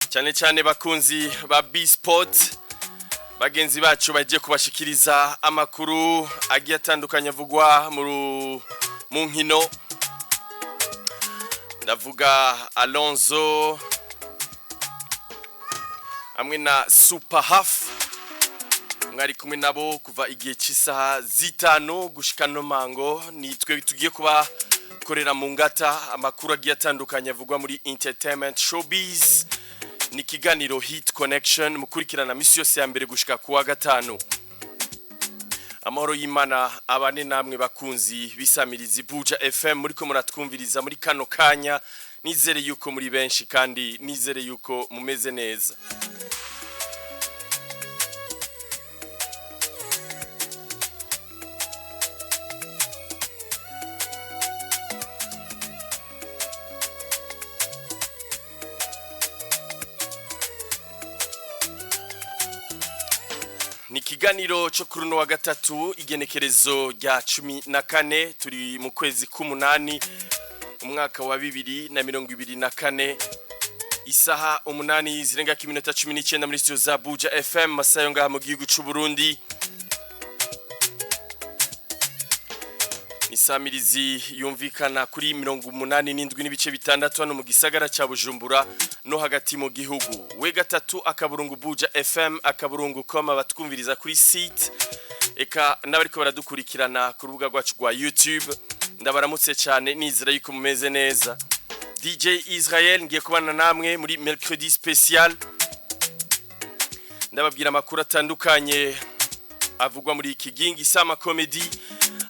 cyane cyane bakunzi ba B-Sport bagenzi bacu bagiye kubashikiriza amakuru agiye atandukanye avugwa mu nkino. Ndavuga Alonso hamwe na Super Half, mwari kumwe nabo kuva igihe cy'isaha zitanu gushika no mango. Nitwe tugiye kuba korera mu ngata amakuru agiye atandukanye avugwa muri entertainment showbiz. Ni kiganiro Hit Connection mukurikirana misi yose ya mbere gushika kuwa gatanu. Amahoro y'Imana abane namwe bakunzi bisamirizi Buja FM muriko muratwumviriza muri kano kanya. Nizere yuko muri benshi kandi nizere yuko mumeze neza. Ni kiganiro cyo kuri no wa gatatu igenekerezo rya 14 turi mu kwezi k'umunani umwaka wa 2024 isaha 8 zirenga kiminota 19 muri studio za Buja FM masayo ngaha mu gihugu cy'u Burundi. Nisamirizi yumvikana kuri 87 n'ibice bitandatu hano mu gisagara cya Bujumbura no hagati mu gihugu. We gatatu akaburungu Buja FM akaburungu koma batwumviriza kuri site eka n'abariko baradukurikirana ku rubuga rwacu rwa YouTube. Ndabaramutse cyane nizera yuko mumeze neza. DJ Israel ngiye kubana namwe muri mercredi special. Ndababwira amakuru atandukanye avugwa muri Kigingi Sama Comedy,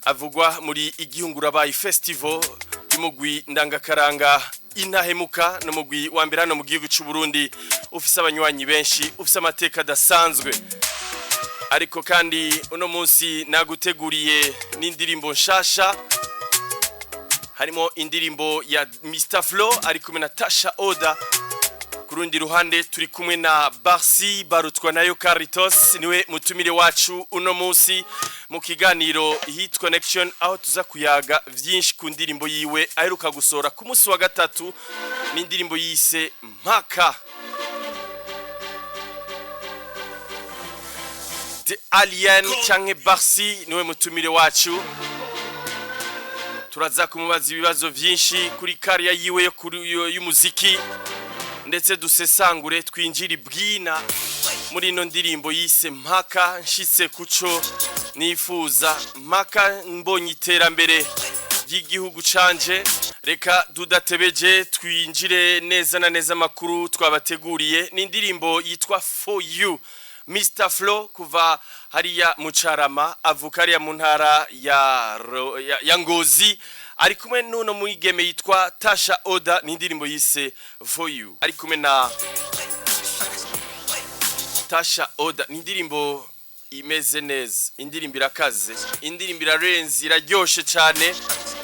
avugwa muri Igihungura Bayi Festival y'umugwi ndangakaranga Intahemuka no mugwi wa mbere hano mu gihugu cy'u Burundi ufise abanywanyi benshi, ufise amateka dasanzwe. Ariko kandi uno munsi naguteguriye n'indirimbo nshasha, harimo indirimbo ya Mr Flo ari kumwe na Tasha Oda. Kurundi ruhande turi kumwe na Barsi barutwa nayo Caritos, niwe mutumire wacu uno munsi mu kiganiro Hit Connection, aho tuza kuyaga vyinshi ku ndirimbo yiwe aheruka gusora ku munsi wa gatatu, n'indirimbo yise Mpaka. The Alien canke Barsi niwe mutumire wacu. Turaza kumubaza ibibazo vyinshi kuri career yiwe y'umuziki, ndetse dusesangure twinjira bwina muri ino ndirimbo yise Mpaka. Nshitse kuco nifuza mpaka mbonye iterambere ry'igihugu canje. Reka dudatebeje twinjire neza na neza makuru twabateguriye. Ni indirimbo yitwa For You. Mr Flo kuva hariya Mucarama avuka hariya mu ntara ya Ngozi, ari kumwe n'uno mwigeme yitwa Tasha Oda, ni indirimbo yise For You. Ari kumwe na Tasha Oda, ni indirimbo imeze neza, indirimbo irakaze, indirimbo irarenze, iraryoshe cyane.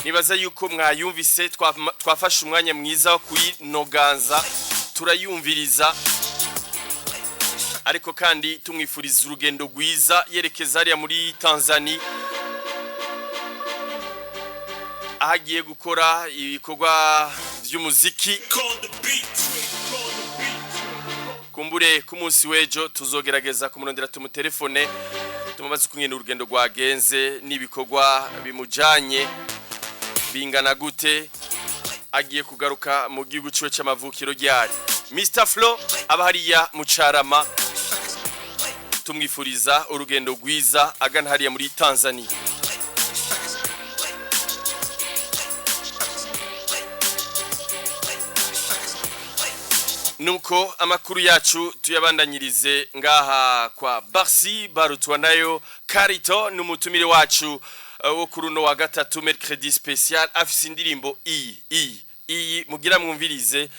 Nibaza yuko mwayumvise, twafashe umwanya mwiza wo kuyinoganza turayumviriza. Ariko kandi tumwifuriza urugendo rwiza yerekeza hariya muri Tanzania, ahagiye gukora ibikorwa by'umuziki. Kumbure ku munsi wejo tuzogerageza kumurondera tumutelefone tumubaze kungena urugendo rwagenze n'ibikorwa bimujanye bingana gute, agiye kugaruka mu gihugu cyo cy'amavukiro ryari. Mr Flo abahariya Mucarama, tumwifuriza urugendo rwiza agana hariya muri Tanzania. Nuko amakuru yacu tuyabandanyirize ngaha kwa Barsi barutwa nayo Carito, n'umutumire wacu wo kuri no wa gatatu mercredi special. Afise indirimbo iyi mugira mwumvirize,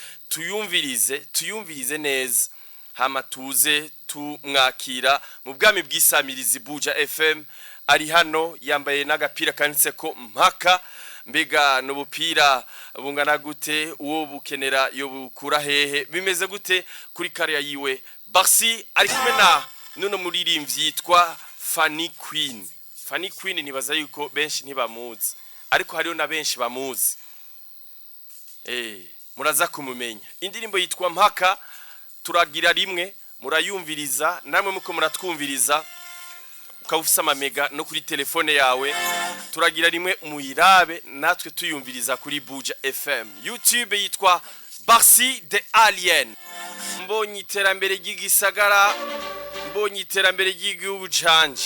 tuyumvirize neza, hama tuze tumwakira mu bwami bw'isamirizi Buja FM. Ari hano yambaye n'agapira kanditse ko Mpaka. Mbega n'ubupira bungana gute, uwo bukenera yo bukura hehe, bimeze gute kuri career yiwe? Barsi ari kumwe na nuno muririmbyi yitwa Fanny Queen. Fanny Queen nibaza yuko benshi ntibamuzi, ariko hariho na benshi bamuzi. Muraza kumumenya. Indirimbo yitwa Mpaka, turagira rimwe murayumviriza namwe muko muratwumviriza ukaba ufise amamega no kuri telefone yawe turagira rimwe muyirabe natwe tuyumviriza kuri Buja FM. YouTube yitwa Barsi the Alien. Mbonye iterambere ry'igisagara, mbonye iterambere ry'igihugu canje.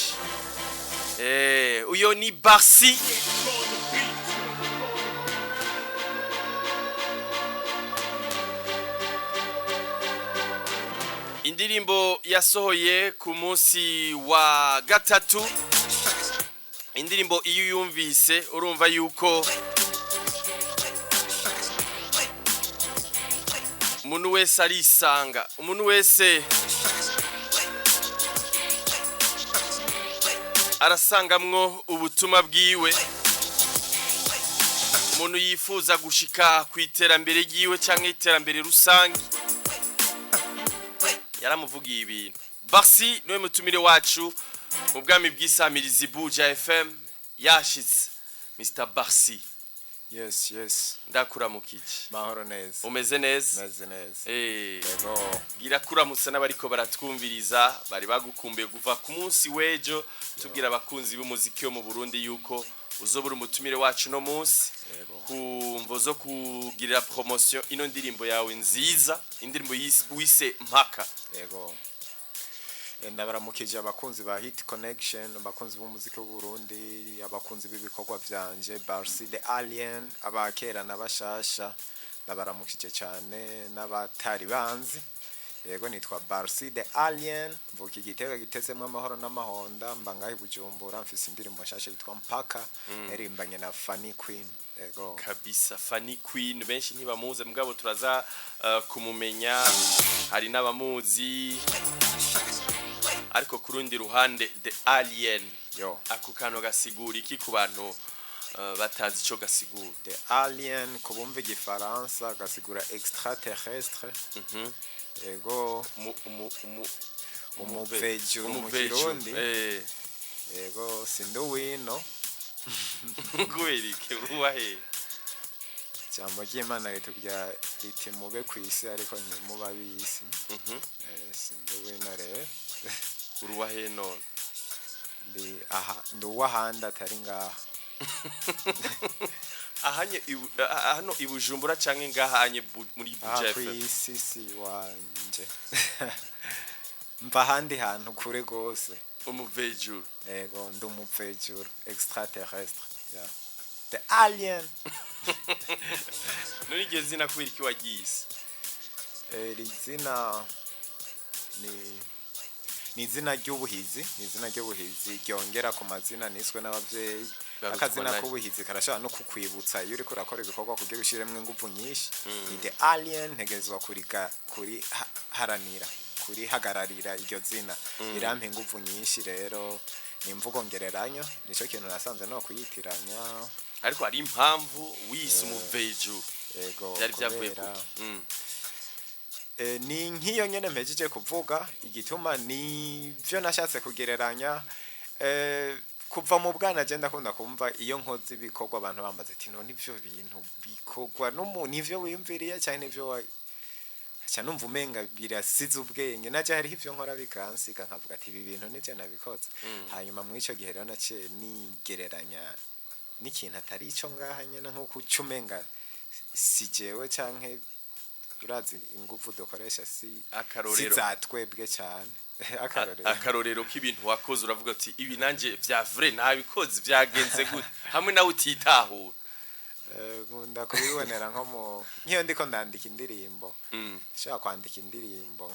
Uyo ni Barsi. Indirimbo yasohoye ku munsi wa gatatu. Indirimbo iyo yumvise urumva yuko umuntu wese arisanga, umuntu wese arasangamwo ubutumwa bwiwe, umuntu yifuza gushika ku iterambere ryiwe canke iterambere rusange yaramuvugiye ibintu. Barsi niwe mutumire wacu mu bwami bw'isamirizi Buja FM yashitse. Mr. Barsi. Yes. Ndakuramukije. Mahoro neza. Umeze neza? Meze neza. Yego. Gira kuramutsa n'abariko baratwumviriza, bari bagukumbuye kuva ku munsi wejo tubwira abakunzi b'umuziki wo mu Burundi yuko uzobura umutumire wacu no munsi. Yego. Kumvo zo kugirira promotion ino ndirimbo yawe nziza, indirimbo wise Mpaka. Yego. Ndabaramukije abakunzi ba Hit Connection, abakunzi b'umuziki w'u Burundi, abakunzi b'ibikorwa vyanje Barsi the Alien, abakera n'abashasha. Ndabaramukije cyane n'abatari banzi. Yego nitwa Barsi the Alien, mvuka igitega gitezemwe amahoro n'amahonda, mbangaye Bujumbura, mfise indirimbo nshasha yitwa Mpaka, erimbanye na Fanny Queen. Yego. Kabisa Fanny Queen benshi ntibamuze mugabo turaza kumumenya, hari n'abamuzi. Ariko kurundi ruhande the Alien ako kantu gasigura iki ku bantu batazi ico gasigura? The Alien kubumva igifaransa gasigura extraterrestre. Yego umuveju mu Kirundi. Yego sinduwino ngwerike uruwahe cyambo ry'Imana ritubya riti mube kwisi ariko ntimuba bisi. Sinduwino rero uruwahe none ndi uwahandi atari ngaha. Ahanye hano ibujumbura canke ngahanye muri Buja FM? Kwisi si wanje mva handi hantu kure gose. Umuvejuru. Yego ndi umuvejuru extraterrestre. The Alien. None iryo zina kubera iki wagise? Iri zina ni izina ry'ubuhizi, ryongera ku mazina niswe n'abavyeyi. Akazina k'ubuhizi karashobora no kukwibutsa iyo uriko urakora ibikorwa kugira ushiremwe ingufu nyinshi. The Alien ntegezwa kuri haranira, kuri hagararira iryo zina. Irampa ingufu nyinshi rero ni imvugo ngereranyo, nico kintu nasanze no kuyitiranya. Ariko ari impamvu wise umuveju. Yego. Byari byavuye ni nk'iyo nyene mpejeje kuvuga igituma ni byo nashatse kugereranya. Kuva mu bwana je ndakunda kumva iyo nkozi bikorwa abantu bambaza ati none ivyo bintu bikorwa nivyo wiyumviriye cyane nivyo cyane numva umenga birasize ubwenge naje hari ivyo nkora bikansiga nkavuga ati ibi bintu nije nabikoze. Hanyuma mu ico gihe rero nace nigereranya n'ikintu atari ico ngaha nyene nko kucumenga sijewe canke urazi ingufu dukoresha si akarorero zatwebwe cyane. Akarorero k'ibintu wakoze uravuga ati ibi nanje vya vrai ntabikoze vyagenze gute hamwe nawe utitahura. Nkunda kubibonera nko nk'iyo ndiko ndandika indirimbo. Shaka kwandika indirimbo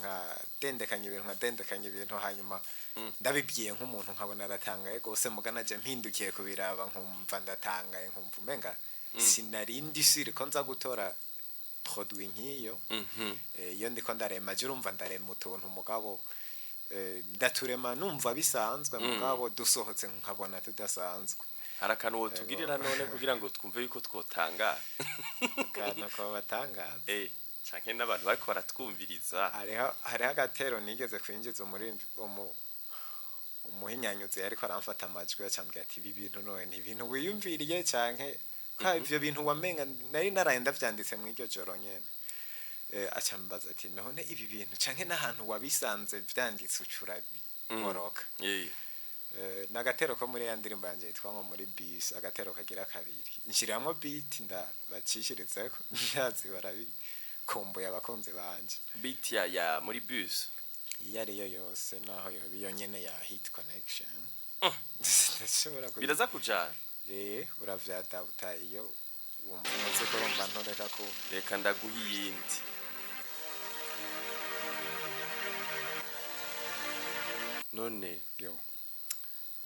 dendekanya ibintu hanyuma ndabibwiye nk'umuntu nkabona aratangaye gose mugana je mpindukiye kubiraba nkumva ndatangaye nkumva umenga sinarindi siriko nza gutora produit nk'iyo. Iyo ndiko ndarema je urumva ndarema utuntu mugabo ndaturema numva bisanzwe mugabo dusohotse nkabona tudasanzwe. Harakano wotugirira none kugira ngo twumve yuko twotanga kana ko batangaza canke n'abantu bariko baratwumviriza. Hari agatero nigeze kwinjiza muri umuhinyanyuzi ariko aramfata amajwi acambye ati ibi bintu none ni ibintu wiyumviriye canke ka ivyo bintu wamenga nari naraye ndavyanditse mu iryo joro nyene. acambaza ati none ibi bintu canke n'ahantu wabisanze vyanditse ucura boroka nagatero ko muri ya ndirimbo yanje yitwa ngo muri bus agatero kagira kabiri nshiramwo beat ndabacishirizeko ndazi barabikumbuye abakunzi banje beat ya muri bus yari yo yose naho yo biyo nyene ya hit connection biraza kujana uravyada utayo wumva umaze kurumva ntoreka ko reka ndaguha iyindi none yo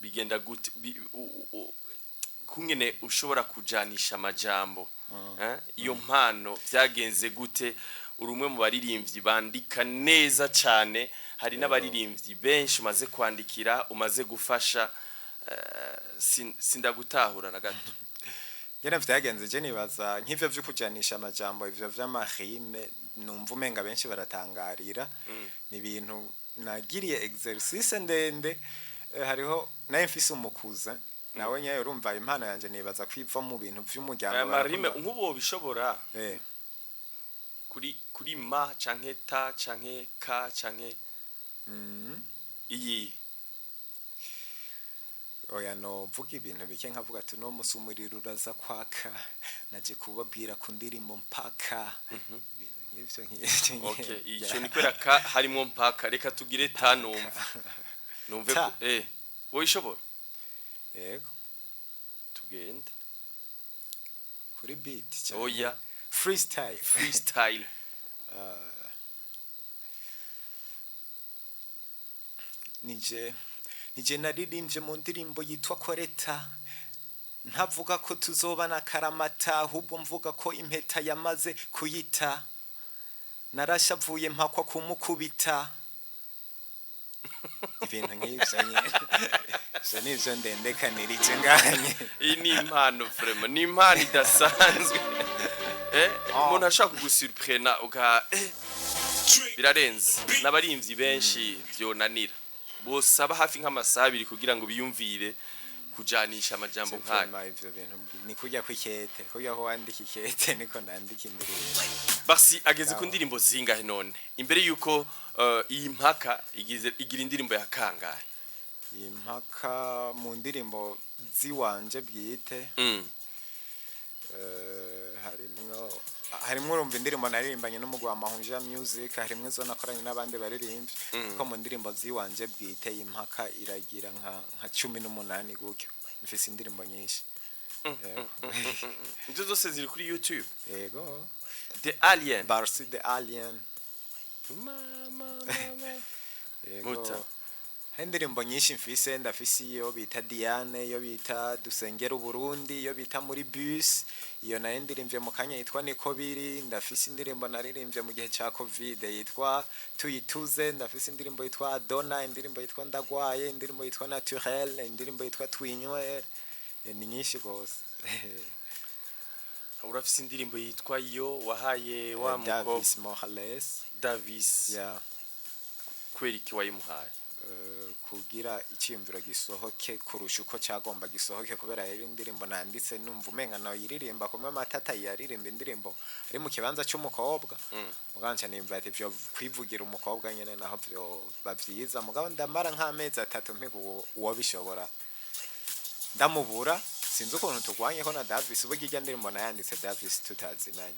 bigenda gute kungene ushobora kujanisha amajambo iyo mpano byagenze gute urumwe mu baririmbyi bandika neza cyane hari n'abaririmbyi benshi umaze kwandikira umaze gufasha sindagutahura na gato Gena vyagenze je nibaza nk'ivyo vyo kujanisha amajambo ivyo vy'amahime numva umenga benshi baratangarira ni ibintu nagiriye exercice ndende hariho naye mfise umukuza nawe nyayo urumva impano yanje nibaza kwiva mu bintu vy'umuryango amahime nk'ubo bishobora kuri ma canke ta canke ka canke iyi oya no vuga ibintu bike nkavuga ati no musumuriro uraza kwaka naje kubabwira ku ndirimbo mpaka ibintu nk'ivyo okay ico ni kwera ka harimo mpaka reka tugire ta numve ko wowe ishobora yego tugende kuri beat oya freestyle nije naririmbye mu ndirimbo yitwa Koreta ntavuga ko tuzobana karamata ahubwo mvuga ko impeta yamaze kuyita narashavuye mpakwa kumukubita ibintu nk'ivyo nyene so nivyo ndendekanirije nganye iyi ni impano vraiment ni impano idasanzwe umuntu ashaka kugusurprena uga birarenze n'abarimvyi benshi vyonanira bose aba hafi nk'amasaha abiri kugira ngo biyumvire kujanisha amajambo nk'ayo ivyo bintu ni kujya kwikete kujya ho wandika ikete niko nandika indirimbo basi ageze ku ndirimbo zingahe none imbere yuko iyi mpaka igira indirimbo ya kangahe iyi mpaka mu ndirimbo ziwanje bwite harimwo urumva indirimbo naririmbanye n'umugwi wa Mahunja Music harimwo zo nakoranye n'abandi baririmbyi ko mu ndirimbo ziwanje bwite impaka iragira nka 18 gutyo mfise indirimbo nyinshi izo zose ziri kuri YouTube yego The Alien Barsi The Alien Muta indirimbo nyinshi mfise ndafise iyo bita Diane iyo bita Dusengera Burundi iyo bita muri bus iyo naririmbye mu kanya yitwa Niko biri ndafise indirimbo naririmbye mu gihe ca Covid yitwa Tuyituze ndafise indirimbo yitwa Dona indirimbo yitwa Ndagwaye indirimbo yitwa Naturel indirimbo yitwa Twinywere ni nyinshi gose urafise indirimbo yitwa yo wahaye wa mukobwa Davis Morales Davis kweriki wayimuhaye kugira icyumviro gisohoke kurusha uko cyagomba gisohoke kubera yari indirimbo nanditse numva umenga nayo yiririmba kumwe amatata yaririmba indirimbo ari mu kibanza cy'umukobwa muganca nimba ati byo kwivugira umukobwa nyene naho byo bavyiza mugabo ndamara nk'amezi 3 mpiga uwo bishobora ndamubura sinzi ukuntu tugwanye ko na Davis ubugirya ndirimbo nayanditse Davis 2009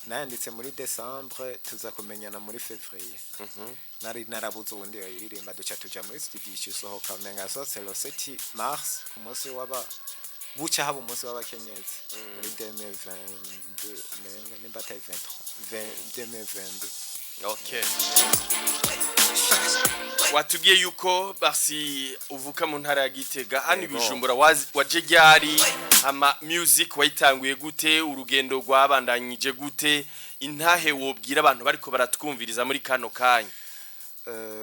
nayanditse muri Decembre tuza kumenyana muri Février narabuze ubundi yaririmba duca tuja muri studio isohoka menga so c'est le 7 mars ku munsi waba buca haba umunsi w'abakenyezi muri 2022 menga nimba 2022 okay watugiye yuko basi uvuka mu ntara ya Gitega hano Bijumbura waje ryari ama music wayitanguye gute urugendo rwabandanyije gute intahe wobwira abantu bariko baratwumviriza muri kano kanya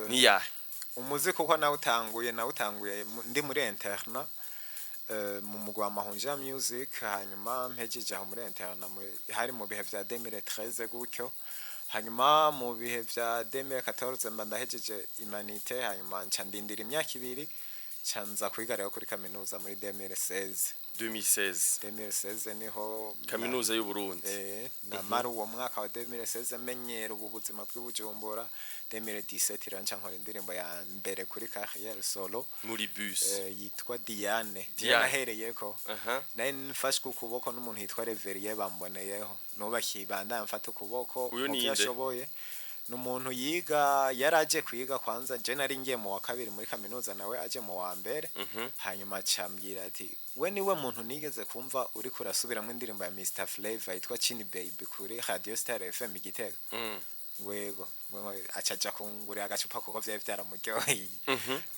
niyahe umuziki uko nawutanguye ndi muri interna mu mugwa Mahunja Music hanyuma mpejeje aho muri interna hari mu bihe vya 2013 gutyo hanyuma mu bihe vya 2014 mbandahejeje Humanité hanyuma nca ndindira imyaka 2 canza kwiga rero kuri kaminuza muri 2016 2016 niho kaminuza y'u Burundi namara uwo mwaka wa 2016 menyera ubu buzima bw'Ubujumbura. 2017 iranca nkora indirimbo ya mbere kuri carrière solo muri bus yitwa Diane ahereyeko naye nfashwe ukuboko n'umuntu yitwa Reverier bamboneyeho nubakibanda mfata ukuboko uko n'umuntu yiga yaraje kwiga kwanza je nari ngiye mu wa kabiri muri kaminuza nawe aje mu wa mbere hanyuma cambwira ati we niwe muntu nigeze kumva uri kurasubiramo indirimbo ya Mr Flavor yitwa Chini Baby kuri Radio Star FM Igitega ngwego acaja kungura agacupa kuko vya vyaramuryoheye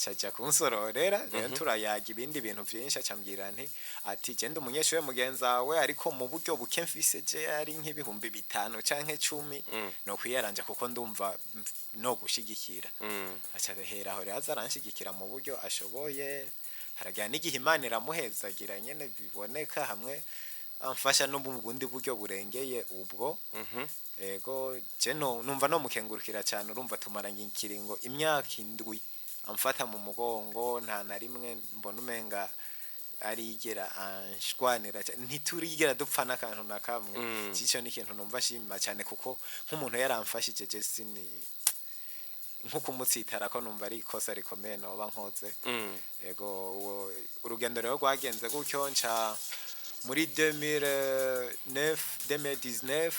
caja kunsororera rero turayaga ibindi bintu byinshi acambwira nti ati je ndi umunyeshure mugenzawe ariko mu buryo buke mfise je ari nk'ibihumbi 5 canke 10 no kwiyaranja kuko ndumva no gushigikira aca hera aho rero azaranshigikira mu buryo ashoboye haragira n'igihe Imana iramuhezagira nyene biboneka hamwe amfasha no mu bundi buryo burengeye ubwo ego je numva no mukengurukira cyane urumva tumaranye ikiringo imyaka 7 amfata mu mugongo nta na rimwe mbona umenga arigera anshwanira ntiturigera dupfa n'akantu na kamwe cyo ni ikintu numva shima cyane kuko nk'umuntu yaramfashije je sini nko kumutsitara ko numva ari ikosa rikomeye no bankoze ego urugendo rero rwagenze gutyo nca muri 2019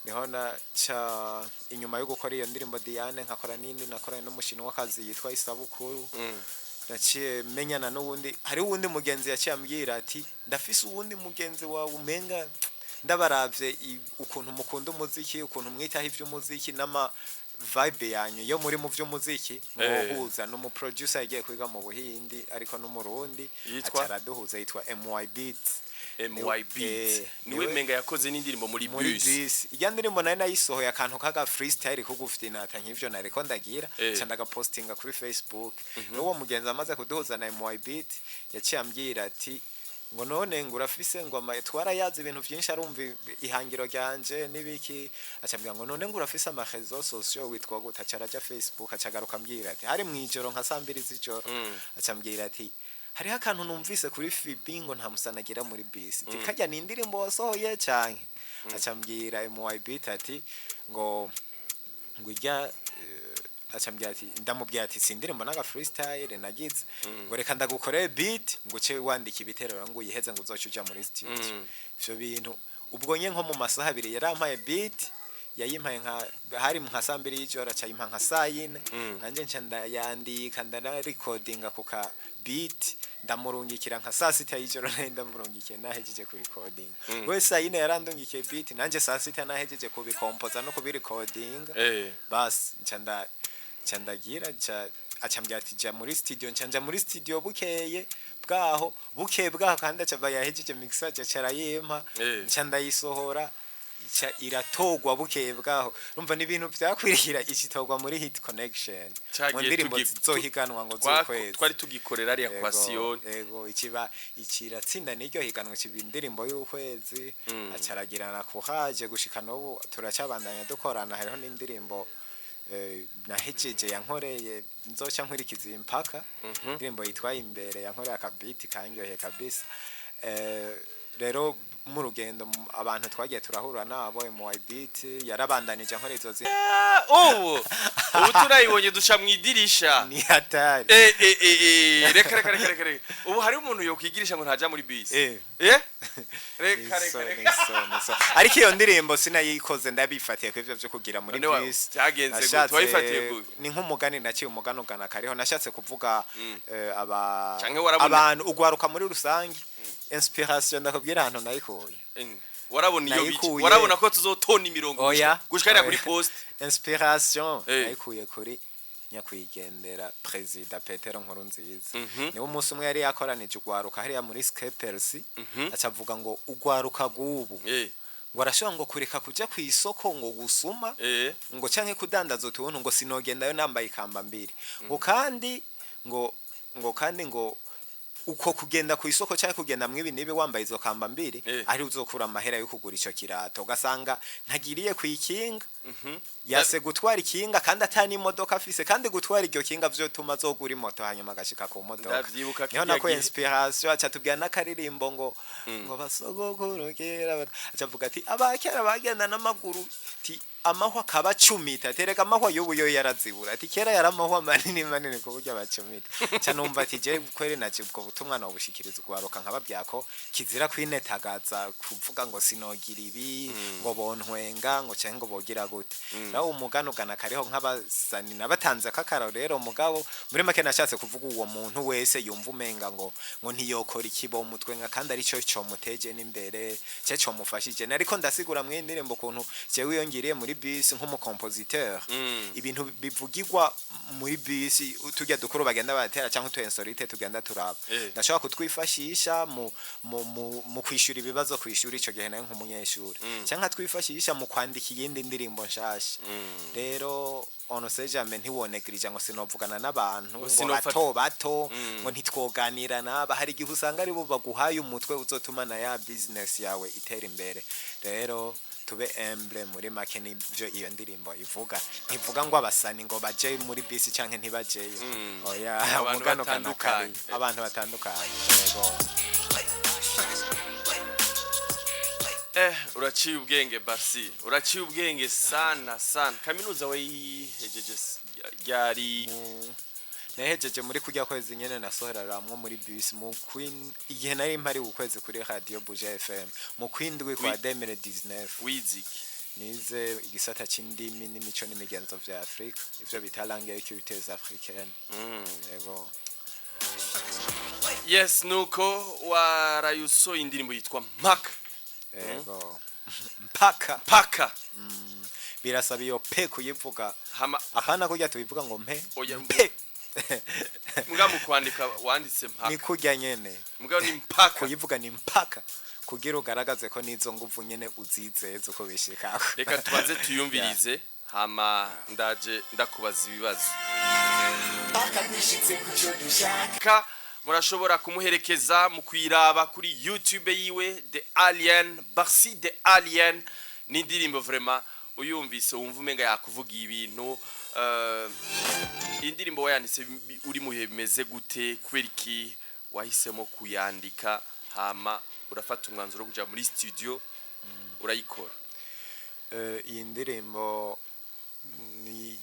niho cha inyuma yo gukora iyo ndirimbo Diane nkakora nindi nakora n'umushinwa w'akazi yitwa Isabukuru naciye menyana n'ubundi hari uwundi mugenzi yaciye ambwira ati ndafise uwundi mugenzi wawe umenga ndabaravye ukuntu mukunda umuziki ukuntu mwitaho ivy'umuziki n'ama vibe yanyu yo muri mu vy'umuziki muhuza no mu producer yagiye kwiga mu Buhindi ariko no mu Burundi ataraduhuza yitwa MY Beats niwe menga yakoze n'indirimbo muri bus iya ndirimbo nayo nayisohoye akantu kaga freestyle ko gufite inata nk'ivyo nariko ndagira cyanda postinga kuri Facebook n'uwo mugenzi amaze kuduhuza na MY Beat yaciye ambwira ati ngo none ngurafise ngo twarayazi ibintu byinshi arumva ihangiro ryanje nibiki acambwira ngo none ngurafise ama réseaux sociaux witwa gutacaraja Facebook acagaruka ambwira ati hari mwijoro nka 2 z'ijoro acambwira ati hari akantu numvise kuri Fibi ngo nta musanagira muri bisi tikajya ni indirimbo wasohoye cyane acambwira MY Beat ati ngo ijya acambwira ati ndamubwira ati sindirimbo naga freestyle nagize ngo reka ndagukoreye beat ngo ce wandika ibiterero ngo uyiheze ngo uzocuja muri studio ivyo bintu ubwo nye nko mu masaha 2 yarampaye beat yayimpaye nka hari nka 2 y'ijoro acayimpa nka 4 nanje nca ndayandika ndana recordinga kuka beat ndamurungikira nka 6 y'ijoro ndamurungikiye nahejeje ku recording we 4 yarandungikiye beat nanje 6 nahejeje ku bikompoza no ku recording bas ncandagira acambya ati ja muri studio ncanja muri studio bukeye bwaho kandi acaba yahejeje mixage carayempa ncandayisohora iratogwa bukeye bwaho urumva ni ibintu byakwirihira ikitogwa muri Hit Connection mu ndirimbo zohiganwa ngo zokwezi twari tugikorera ari equation ego ikiratsinda n'iryo higanwa kibindirimbo y'ukwezi acaragirana kuhaje gushika no turacabandanya dukorana hariho n'indirimbo nahejeje yankoreye nzoca nkwirikiza impaka indirimbo yitwaye imbere yankoreye akabiti kanyoheye kabisa rero mu rugendo abantu twagiye turahura nabo MY Beat yarabandanije nkoreye izo ubu turayibonye duca mu idirisha ni hatari reka ubu hari umuntu yo kwigirisha ngo ntaja muri bus reka ariko iyo ndirimbo sinayikoze ndabifatiye ko ivyo byo kugira muri bus cyagenze ngo twayifatiye ni nk'umugani naciye umugano ugana kariho nashatse kuvuga abantu ugwaruka muri rusange inspiration ndakubwira hano nayikuye warabona iyo biki warabona ko tuzotona imirongo gushikara kuri post inspiration nayikuye kuri nyakwigendera president Petero Nkurunziza niwe umunsi umwe yari yakoranije ugwaruka hariya muri Skepers acavuga ngo ugwaruka gubu ngo arashobora ngo kureka kuja ku isoko ngo gusuma ngo canke kudandaza utuntu ngo sinogendayo nambaye ikamba mbiri ngo kandi ngo uko kugenda ku isoko cyangwa kugenda mwibi nibe wambaye izo kamba mbiri ari uzokura amahera yo kugura ico kirato ugasanga ntagiriye kwikinga yase gutwara ikinga kandi atani imodoka afise kandi gutwara iryo kinga vyo tuma zogura imoto hanyuma agashika ku modoka niho nako inspiration acha tubwira nakaririmbo ngo basogokuru kera acavuga ati abakera bagenda n'amaguru ti amahwa kaba 10 tereka amahwa y'ubuyo yarazibura ati kera yaramahwa manini ku buryo abacumita canumva ati je kwere naje ubwo butumwa no bushikiriza kwaroka nkababyako kizira kwinetagaza kuvuga ngo sinogira ibi ngo bontwenga ngo cyangwa ngo bogira gute nawo umugano gana kariho nk'abasani nabatanze kakaro rero mugabo muri make nashatse kuvuga uwo muntu wese yumva umenga ngo ntiyokora ikibo umutwe nka kandi ari cyo muteje n'imbere cyo mufashije nariko ndasigura mwindirimbo kuntu jewe yongiriye muri bisi nk'umukompositeur ibintu bivugirwa muri bisi tujya dukuru bagenda batera cyangwa tu insolite tugenda turaba ndashaka kutwifashisha mu kwishura ibibazo kwishura ico gihe nayo nk'umunyeshuri cyangwa twifashisha mu kwandika iyindi ndirimbo nshasha rero ono sejame ntiwonegrije ngo sinovugana n'abantu ngo bato ngo ntitwoganira naba hari igihe usanga ari bo baguhaye umutwe uzotuma na ya business yawe itera imbere rero tube emblem muri make nivyo iyo ndirimbo ivuga ntivuga ngo abasani ngo baje muri bisi canke ntibajeyo oya umugano kanukari abantu batandukanye yego uraciye ubwenge Barsi uraciye ubwenge sana kaminuza we yihejeje ryari nahejeje muri kujya kwezi nyene nasoheraramwe muri bus mu Queen igihe nari mpari ukwezi kuri Radio Buja FM mu kwindwi kwa 2019 wiziki nize igisata c'indimi n'imico n'imigenzo vya Afrika ivyo bita langue et cultures africaines yego yes nuko warayuso indirimbo yitwa Mpaka yego mpaka birasaba iyo pe kuyivuga apana kujya tubivuga ngo mpe mugamu kwandika wanditse Mpaka ni kujya nyene mugabo ni Mpaka kuyivuga ni mpaka kugira ugaragaze ko nizo nguvu nyene uzizeze uko bishikako reka tubanze tuyumvirize hama ndaje ndakubaza ibibazo Mpaka bishitse kuco dushaka murashobora kumuherekeza mu kwiraba kuri YouTube yiwe The Alien Barsi The Alien ni ndirimbo vraiment uyumvise wumva umenga yakuvuga ibintu indirimbo wayanditse uri muhe bimeze gute kweriki wahisemo kuyandika hama urafata umwanzuro wo kuja muri studio urayikora iyi ndirimbo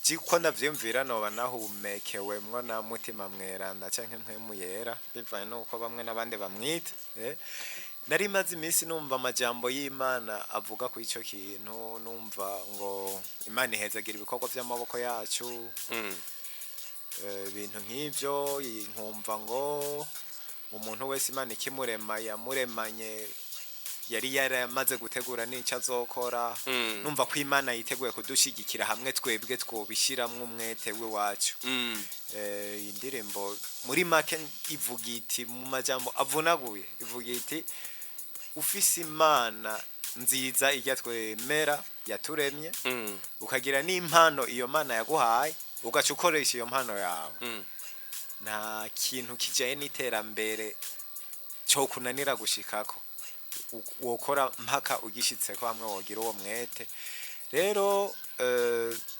jiko ndavyumvira no banahumekewe mwo na mutima mweranda canke mpwemuyera bivanye nuko bamwe nabandi bamwita nari maze iminsi numva amajambo y'Imana avuga ku ico kintu numva ngo Imana ihezagira ibikorwa by'amaboko yacu ibintu nk'ivyo inkumva ngo umuntu wese Imana ikimurema yamuremanye yari yaramaze gutegura n'icyo azokora numva ko Imana yiteguye kudushigikira hamwe twebwe twobishiramwe umwete we wacu indirimbo muri make ivuga iti mu majambo avunaguye ivuga iti ufise Imana nziza ijya twemera yaturemye ukagira n'impano iyo Mana yaguhaye ugaca ukoresha iyo mpano yawe nta kintu kijaye n'iterambere cyo kunanira gushikako wokora mpaka ugishitseko hamwe wogira uwo mwete rero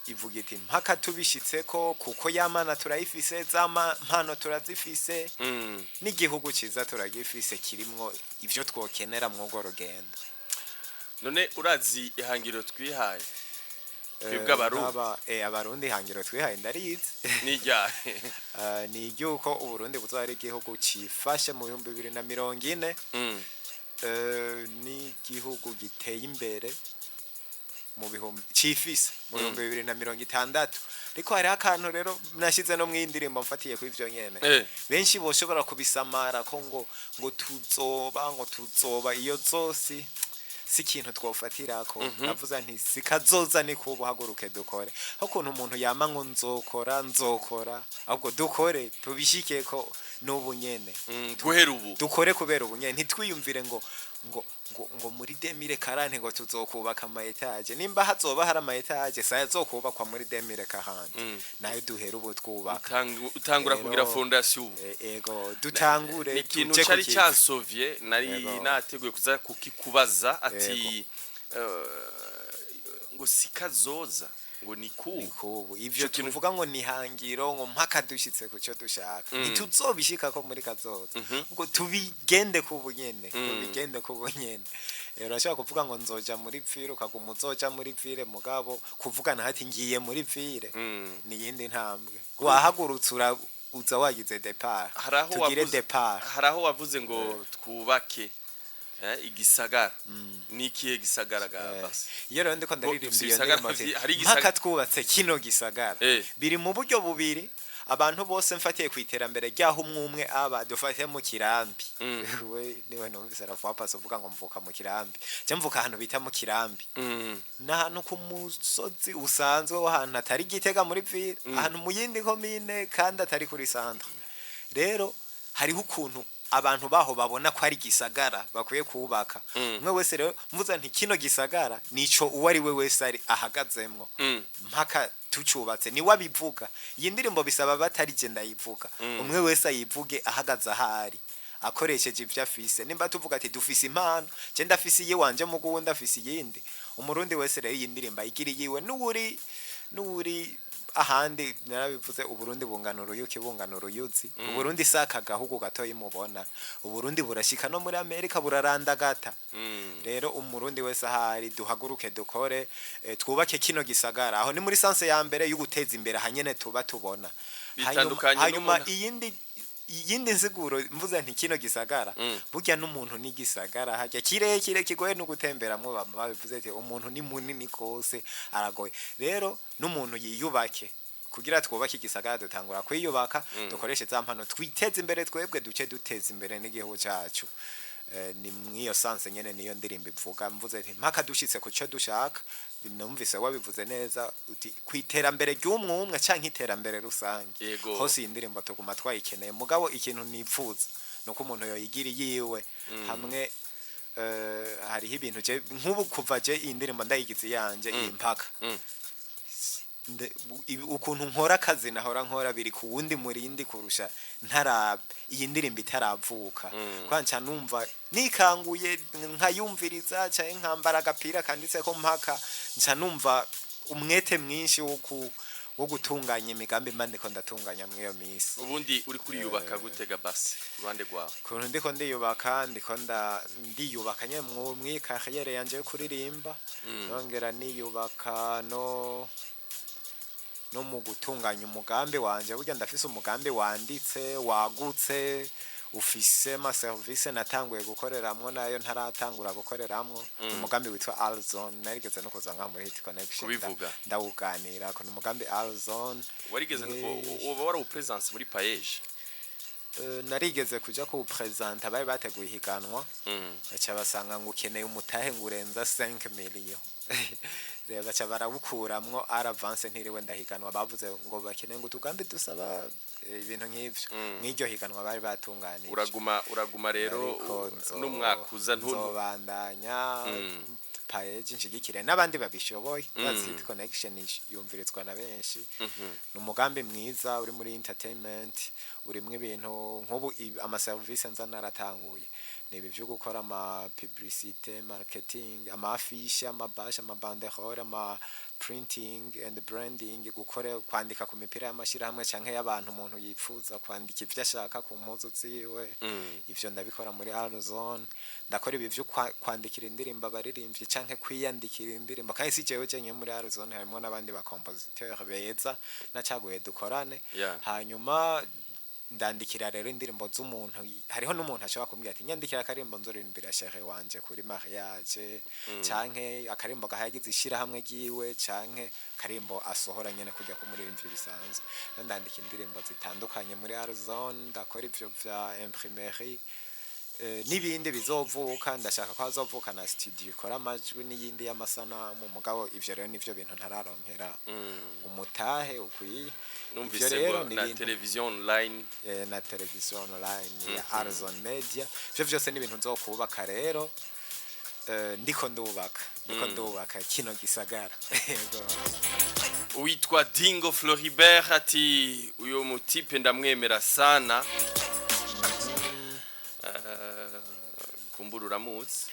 ivuga iti mpaka tubishitseko kuko yamana turayifise mpano turazifise n'igihugu ciza turagifise kirimwo ivyo twokenera mw'ugo rugendo none urazi ihangiro twihaye twebwe abarundi ihangiro twihaye ndarizi nijyahe ni iryuko uburundi buzari igihugu cifashe mu 2040 ni gihugu giteye imbere mu bihumbi cifise mu 2060 ariko hari akantu rero nashize no mwindirimbo mfatiye ku ivyo nyene benshi boshobora kubisamara ko ngo tuzoba iyo zose si ikintu twofatirako navuza nti sikazoza ni kubu haguruke dukore aho kuntu umuntu yama ngo nzokora ahubwo dukore tubishikeko n'ubu nyene guhera ubu dukore kubera ubu nyene ntitwiyumvire ngo ngo muri 2040 ngo tuzokubaka ama etage nimba hazoba hari ama etage saya zokubakwa muri 2040 nayo duhera ubu twubaka utangura kugira fondation ego dutangure ikintu cyari cyansovye nari nateguye kuza kukikubaza ati ngo sikazoza ngo nikubu ivyo tuvuga ngo nihangiro ngo mpaka dushitse ku cyo dushaka ntituzobishika ko muri kazoza ngo tubigende kubunyene rero ashaka kuvuga ngo nzoja muri vire ukaguma uzoja muri vire mugabo kuvugana hati ngiye muri vire ni yindi ntambwe wahagurutse uza wagize départ tugire départ haraho wavuze ngo twubake igisagara nikiye gisagara gabase iyo rero ndiko ndaririmbiye mpaka twubatse kino gisagara biri mu buryo bubiri abantu bose mfatiye kwiterambere ryaho umwe aba dufate mu kirambi we niwe numvise ravuga paso uvuga ngo mvuka mu kirambi cyo mvuka ahantu bita mu kirambi nahantu ku musozi usanzwe w'ahantu atari Gitega muri ville ahantu mu yindi komine kandi atari kuri centre rero hariho ukuntu abantu baho babona ko ari gisagara bakwiye kubaka umwe wese rero mvuza nti kino gisagara nico uwari we wese ari ahagazemwo mpaka tucubatse ni wabivuga iyi ndirimbo bisaba batari je ndayivuga umwe wese ayivuge ahagaze ahari akoresheje ivyo afise nimba tuvuga ati dufise impano je ndafise iye wanje mu guwunda afise iyindi umurundi wese rero iyi ndirimbo ayigiri yiwe n'uri ahandi narabivuze uburundi bungana uruyuki bungana uruyuzi uburundi saka gahugu gatoyi mubona uburundi burashika no muri Amerika burarandagata rero umurundi wese ahari duhaguruke dukore twubake kino gisagara aho ni muri sanse ya mbere yo guteza imbere hanyene tuba tubona hanyuma iyindi nsiguro mvuze nti kino gisagara burya n'umuntu ni gisagara hajya kirekire kigoye no gutemberamwo babivuze ati umuntu ni munini kose aragoye rero n'umuntu yiyubake kugira twubake igisagara dutangura kwiyubaka dukoreshe za mpano twiteze imbere twebwe duce duteza imbere n'igihugu cyacu ni mwiyo sanse nyene niyo ndirimbo ivuga mvuze nti mpaka dushitse ku cyo dushaka numvise wabivuze neza uti kwiterambere ry'umwumwe canke iterambere rusange hose indirimbo tuguma twayikeneye mugabo ikintu nipfuza nuko umuntu yoyigira yiwe hamwe hariho ibintu je nk'ubu kuva je indirimbo ndayigize yanje impaka ukuntu nkora akazi nahora nkora biri ku wundi murindi kurusha iyi ndirimbo itaravuka kwanca numva nikanguye nkayumviriza cyane nkambara agapira kanditse ko mpaka nca numva umwete mwinshi wo gutunganya imigambi mbande ko ndatunganya mwiyo misi ubundi uri kuriyubaka gutega basi rwande rwawe kuntu ndiko ndiyubaka nye mu carrière yanje yo kuririmba nongera niyubaka no mu gutunganya umugambi wanje burya ndafise umugambi wanditse wagutse ufise ma service natanguye gukoreramwo nayo ntaratangura gukoreramwo umugambi witwa Alzone narigeze no kuzanga muri Hit Connection ndawuganira ko umugambi Alzone warigeze no wari presence muri Paege narigeze kuja ku presenter bari bateguye higanwa acha basanga ngo ukeneye umutahe ngurenza 5 million reba baca barabukuramwo avance ntiriwe ndahiganwa bavuze ngo bakeneye ngo tugambe dusaba ibintu nk'ivyo mw'iryo higanwa bari batunganije uraguma rero n'umwaka uza ntuzobandanya Paege nshigikire n'abandi babishoboye Hit Connection yumvirizwa na benshi n'umugambi mwiza uri muri entertainment urimwe ibintu nk'ubu ama service nza naratanguye nibi byo gukora ama publicité marketing ama affiche ama bash ama banderole ama printing and branding gukora kwandika ku mipira y'amashira hamwe canke y'abantu umuntu yipfuza kwandika ivyo ashaka ku mpuzu ziwe ivyo ndabikora muri Alzone ndakora ibi byo kwandikira indirimbo abaririmbyi canke kwiyandikira indirimbo kandi si jewe cenye muri Alzone harimo n'abandi ba compositeur beza nacaguye dukorane hanyuma ndandikira rero indirimbo z'umuntu hariho n'umuntu ashaka kumbwira ati nyandikira akarimbo nzoririmbira shehe wanje kuri mariage canke akarimbo gahagize ishira hamwe giwe canke karimbo asohora nyene kujya ku muririmbyi bisanzwe ndandika indirimbo zitandukanye muri Alzone ndakora ivyo vya imprimerie n'ibindi bizovuka ndashaka ko hazovuka na studio ikora amajwi n'iyindi y'amasanamu mugabo ivyo rero nivyo bintu ntararonkera umutahe ukwiye numvise ngo na television online na television online ya Arzon Media ivyo vyose ni ibintu nzokubaka rero ndiko ndubaka kino gisagara Uitwa Dingo Floribert ati uyo mutipe ndamwemera sana kumburura muzi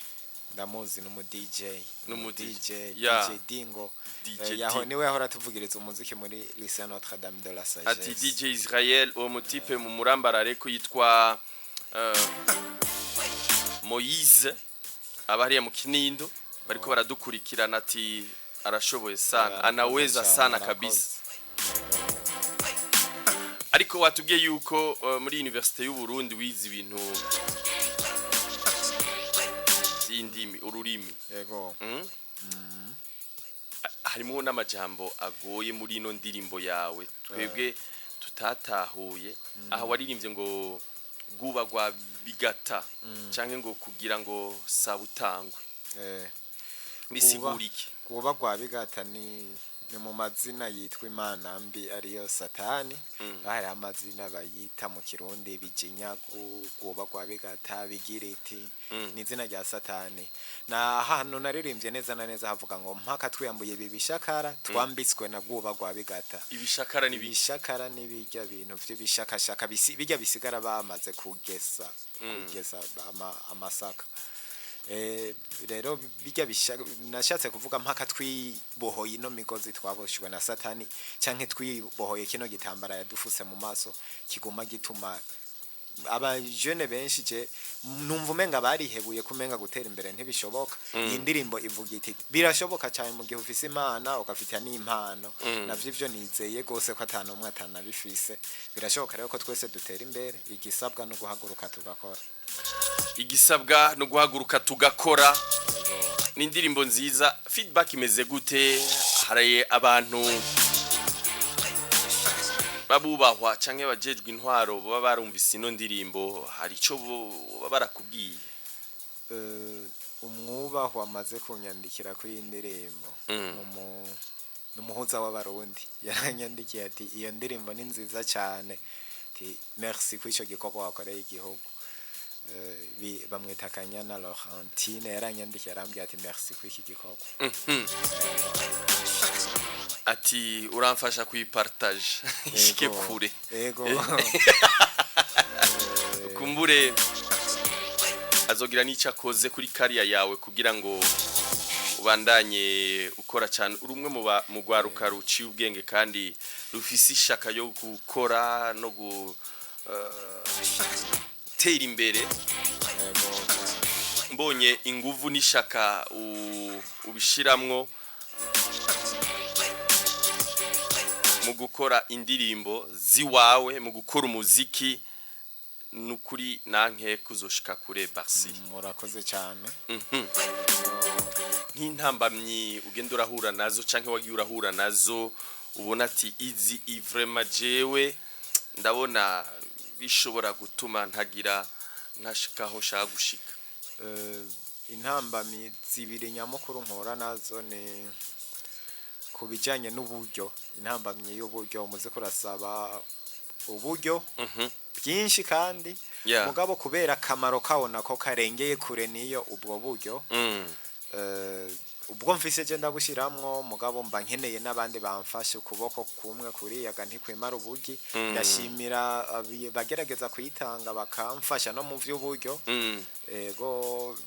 ndamuzi numu DJ yeah. DJ Dingo yaho niwe yahora tuvugiriza umuziki muri Lycée Notre Dame de la Sagesse ati DJ Israel uwo mutipe mu murambarare ko yitwa Moise abariye mu Kinindo bariko baradukurikirana ati arashoboye sana anaweza sana kabisa ariko watubwiye yuko muri Université y'u Burundi wize ibintu indimi ururimi yego harimo n'amajambo agoye muri ino ndirimbo yawe twebwe tutatahuye aha waririmbye ngo guba gwa bigata canke ngo kugira ngo sabutangwe bisigurike guba gwa bigata ni mu mazina yitwa Imana mbi ariyo Satani hari amazina bayita mu Kirundi bijinya guba gwa bigata bigiriti ni izina rya Satani na hano naririmbye neza na neza havuga ngo mpaka twiyambuye bibishakara twambitswe na guba gwa bigata ibishakara nibijya bintu by'ibishakashaka bijya bisigara bamaze kugesa amasaka rero bijya nashatse kuvuga mpaka twibohoye ino migozi twaboshwe na Satani canke twibohoye kino gitambara yadufuse mu maso kiguma gituma aba jeune benshi je numva umenga barihebuye kumenga gutera imbere ntibishoboka iyi ndirimbo ivuga iti birashoboka cyane mu gihe ufise imana ukafite n'impano navyo ivyo nizeye gose ko atanu umwe atanabifise birashoboka rero ko twese dutera imbere igisabwa no guhaguruka tugakora ni indirimbo nziza feedback imeze gute haraye abantu babubahwa canke bajejwe intwaro baba barumvise ino ndirimbo hari ico barakubwiye umwubahwa amaze kunyandikira ko iyi ndirimbo n'umuhuza w'abarundi yaranyandikiye ati iyo ndirimbo ni nziza cyane ati merci ku ico gikorwa wakoreye igihugu bamwita Kanyana Laurentine yaranyandikiye arambye ati merci ku iki gikorwa ati uramfasha kuyipartage ishike kure yego kumbure azogira n'icyo akoze kuri kariya yawe kugira ngo ubandanye ukora cyane urumwe mu gwaruka ruciye ubwenge kandi rufise ishaka yo gukora no gutera imbere mbonye inguvu n'ishaka ubishiramwo mu gukora indirimbo ziwawe mu gukora umuziki nukuri nanke kuzoshika kure Barsi murakoze cyane nk'intambamyi ugenda urahura nazo canke wagiye urahura nazo ubona ati izi vraiment jewe ndabona bishobora gutuma ntagira ntashikaho shaka gushika intambamyi zibiri nyamukuru nkora nazo ni kubijanye n'uburyo intambamye y'uburyo muze kurasaba uburyo byinshi kandi mugabo kubera kamaro kabona ko karengeye kure niyo ubwo buryo ubwo mfise je ndabushiramwo mugabo mba nkeneye n'abandi bamfashe ukuboko kumwe kuri yaga ntikwemara ubugi ndashimira bagerageza kuyitanga bakamfasha no mu vy'uburyo ego